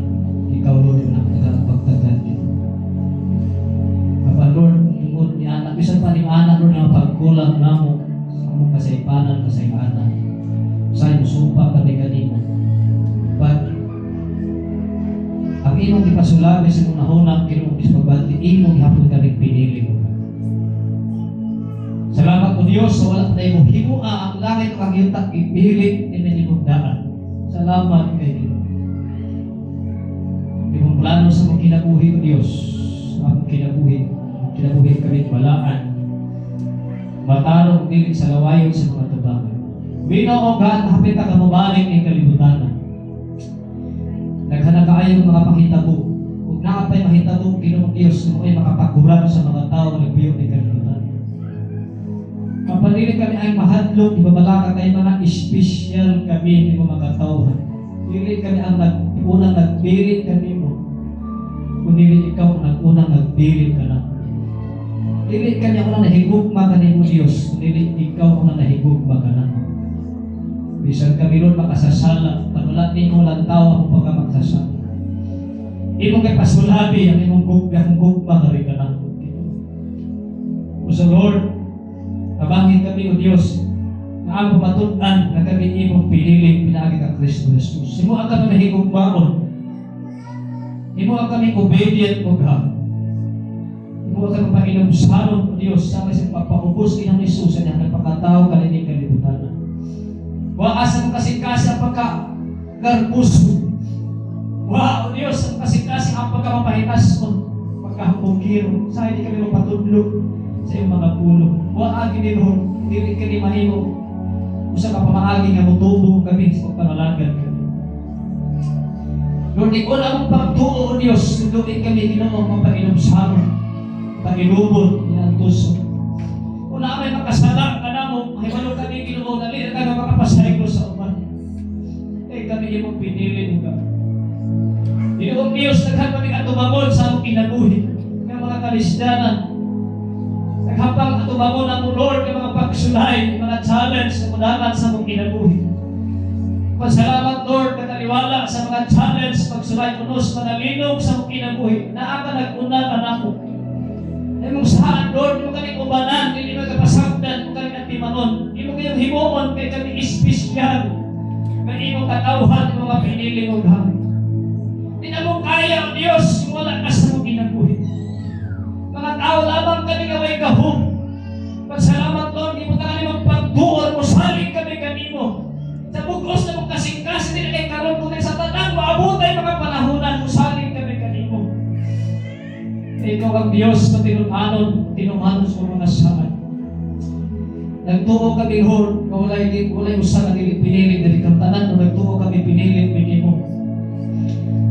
Ikaw Lord, yung nakatagaan ang pagtagan din. Kapag Lord, tungkol ni anak, bisan pa ni anak Lord na pagkulang namo sa mong kasaypanan, kasaypanan. Sa'yo, sumpa kami kanino. But, ang imong ipasulabi sa mong nahunang, imong ispagbati, imong hapon kami pinili mo. Salamat po Diyos, sa wala tayo mo himua ang langit ang yutak ipilit ni minimong daan. Salamat kay Diyos. Imong plano sa mong kinabuhi ko Diyos, ang kinabuhi kami balaan. Matarong dili sa lawayon sa mga tubangan. Ginoo God, hapit ka kamabalik ng kalibutan. Naghanap kaayong mga pakitabo. Kung nakapay mahitabo, Ginoong Diyos, mo ay makapaguran sa mga tao na nagpiyok ng kalibutan. Kapag dili kami ay mahadlok, ibabalaka tayo mga espesyal kami ng mga tao. Dili kami ang unang nagpilit kami mo. Kung dili ikaw ang unang nagpilit ka na. Dili kami ako na nahigugma ka mo Diyos. Kung dili ikaw ang nahigugma ka na. Bisan kami Lord makasasala, panulat ni mo lang tao ang pagkamagsasala. Imong kay pasulabi ang imong gugma ka rin ka na. So Lord, tabangin kami o Diyos na ang pamatunan na kami imong piniling pinagi ka Kristo Jesus. Imo ang kami mahigugmaon. Imo ang kami obedient o God. Imo ang kami painumsanon o Diyos sa kasi papaubos inang Jesus sa niyang nagpakatao kalining kalibutan. Waas ang kasing-kasi ang pagka-garbuso. Wow, Diyos, ang kasing-kasi ang pagka-mapahitas mo. Pagka-hapukiro. Sa hindi kami mapatudlog sa iyong mga pulo. Waagi ni Lord, hindi ka ni mahimo. Usa ka pamaagi nga mutubo kami sa pagpanalagan kami. Lord, ikaw na mong pagtuo, Diyos. Lutuin kami, Ginoo, mapainumsano. Pag-ilubot, inantuso. Kung na may makasala ka na mo, mahimalo kami, Ginoo, dali na tayo makapasay ko sa uman. Eh, kami imong pinili mo ka. Ginoong Diyos, naghan kami atubangon sa among kinabuhi ng mga kalisdanan. Naghapang atubangon ang Lord ng mga pagsulay, mga challenge na mudangan sa among kinabuhi. Pasalamat Lord, nakaliwala sa mga challenge, pagsulay kunos, manalinog sa among kinabuhi. Naaka nag-una ka na ako. Imong saan, Lord, mo kami ubanan, hindi mo kapasagdan, mo kami natimanon. Imo kayong himuon kay kami espesyal. Kani mo katawhan ng mga pinili mo gamit. Di na mo kaya, O Diyos, kung wala ka sa mong ginabuhi. Mga tao lamang kami gaway gahom. Pagsalamat, Lord, di mo na kami magpagtuon mo, saling kami kanimo. Sa bugos na mong kasing-kasing, di na kay karoon kung sa tanang, maabutay mga panahonan mo, saling kami kanimo. Ikaw ang Diyos na tinumanon sa mga saan. Nagtuo kami, Lord, na walay usa na pinilit dili kang tanan, na nagtuo kami pinilit minimo.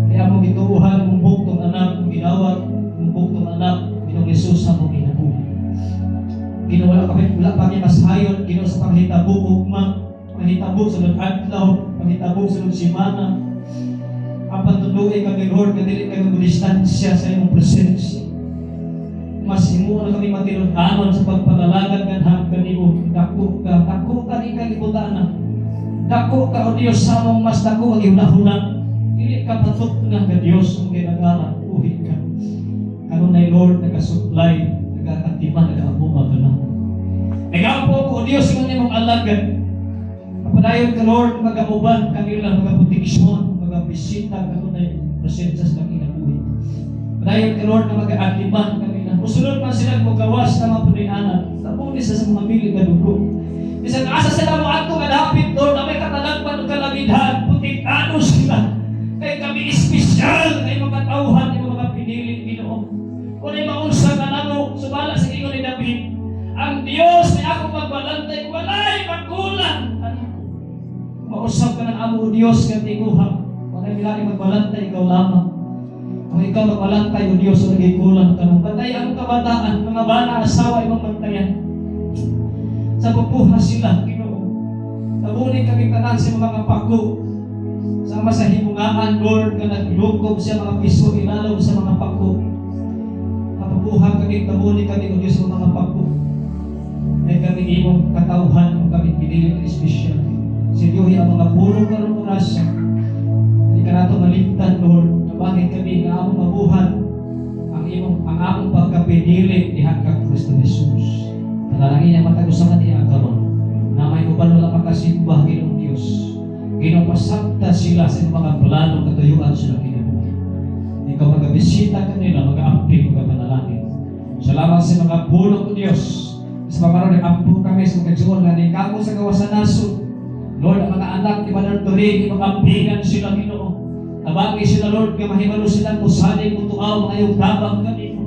Kaya mo gituuhan mong buktong anak, ginawat mong buktong anak, Ginoong Hesus sa mong ginabuhi. Ginawa wala kami masayon, ginawa sa panghitabo ugma, panghitabo sa adlaw, panghitabo sa simana. Apan tuloy kami, Lord, na dili kami mudistansya sa imong presensya. Mas himo na kami matinud-anon sa pagpangalagan kanang kanimo. Dako ka ni kalibutana. Dako ka, O Dios, sa mong mas dako ang ihunahuna. Dili ka patok nga ka Dios ang ginagawa, uhi ka. Kanunay, Lord, nagasupply, nagakatiman, nagaamuma ka na. Nagaampo ko, O Dios, kung imong alagad. Kapadayon ka, Lord, mag-auban kanila, mag-proteksyon, mag-bisita, kanunay, presensya sa kinabuhi. Padayon ka, Lord, na mag-aatiman kanila. Musulod man sila magawas na mga punianan. Tapos isa sa mga milig na dugo. Isang asa sila mo ato malapit, Lord, na may katalagpan o kalamidhan, putik-ano sila. Kaya kami espesyal, kaya mga tauhan, kaya mga piniling Ginoo. Kung ay maunsa ka na mo, sumala sa ingon ni David, ang Diyos na ako magbalantay, walay magkulang. Mausap ka ng amo o Diyos, kaya tinguha. Kung ay milay magbalantay, ikaw lamang. Kung ikaw magbalantay o Diyos, o nagay kulang ka ng patay ang kabataan, mga bana, asawa, ibang bantayan. Sa pupuha sila, Ginoo. Tabunin kami tanan sa mga kapako. Sama sa himungaan, Lord, na naglukob sa mga piso, ilalaw sa mga pako. Kapabuha kami, tabunin kami, O Diyos, sa mga pako. Ay kami imong katauhan, kung kami pinilit na espesyal. Sidiyohi ang mga pulong karong oras. Hindi ka nato maligtan, Lord. Bakit kami nga among mabuhat ang among pagkapinili ni Hanggang Kristo Jesus. Panalangin niya matag-usaman niya karon na may uban wala makasimbah Ginoong Diyos. Ginapasakta sila sa mga plano katuyuan sila kinabuhi. Ikaw magabisita kanila, mag-aampi, mag-panalangin. Salamat sa mga bulong ko Diyos. Sa mga nag-ampo kami sa magagsuon na ni Kako sa gawasan naso. Lord, ang mga anak ni Manang Turing, mag-ampigan sila Ginoo. Tabagi sila, Lord, kaya mahimalo silang musaling mutuaw mga iyong tabang kanino.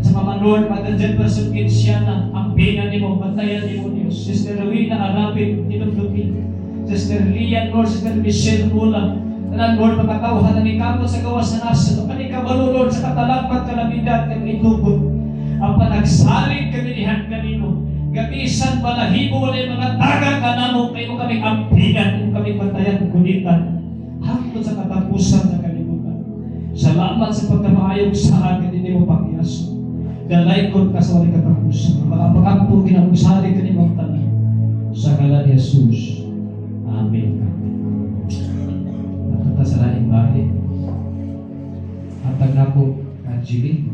Sa mga Lord, Madaljan Person Kinsiana, ang pina ni mo, bantayan ni mo, Diyos. Sister Rowena Arapit, tinuglukin. Sister Lian, Lord, Sister Michelle Mula. Tanan, Lord, makatawhan na ni Kamo sa gawas na nasa. Kani kabalo, Lord, sa katalagpat kalamidad ng itubod. Ang panagsalig kami ni kanino. Gamisan balahibo wala yung mga tagang kanamo, kayo mo kaming ampigan, kayo kaming bantayan, kulitan. Hangtod sa katapusan ng kalibutan. Salamat sa pagkamaayog sa akin, hindi mo pakiyaso. Dalay ko ka sa walang katapusan. Mga pag-ampo, ginagusali ka ni mong tanan. Sa ngalan ni Jesus. Amen. Napunta sa laing bahay. Hatag na po, Jimmy.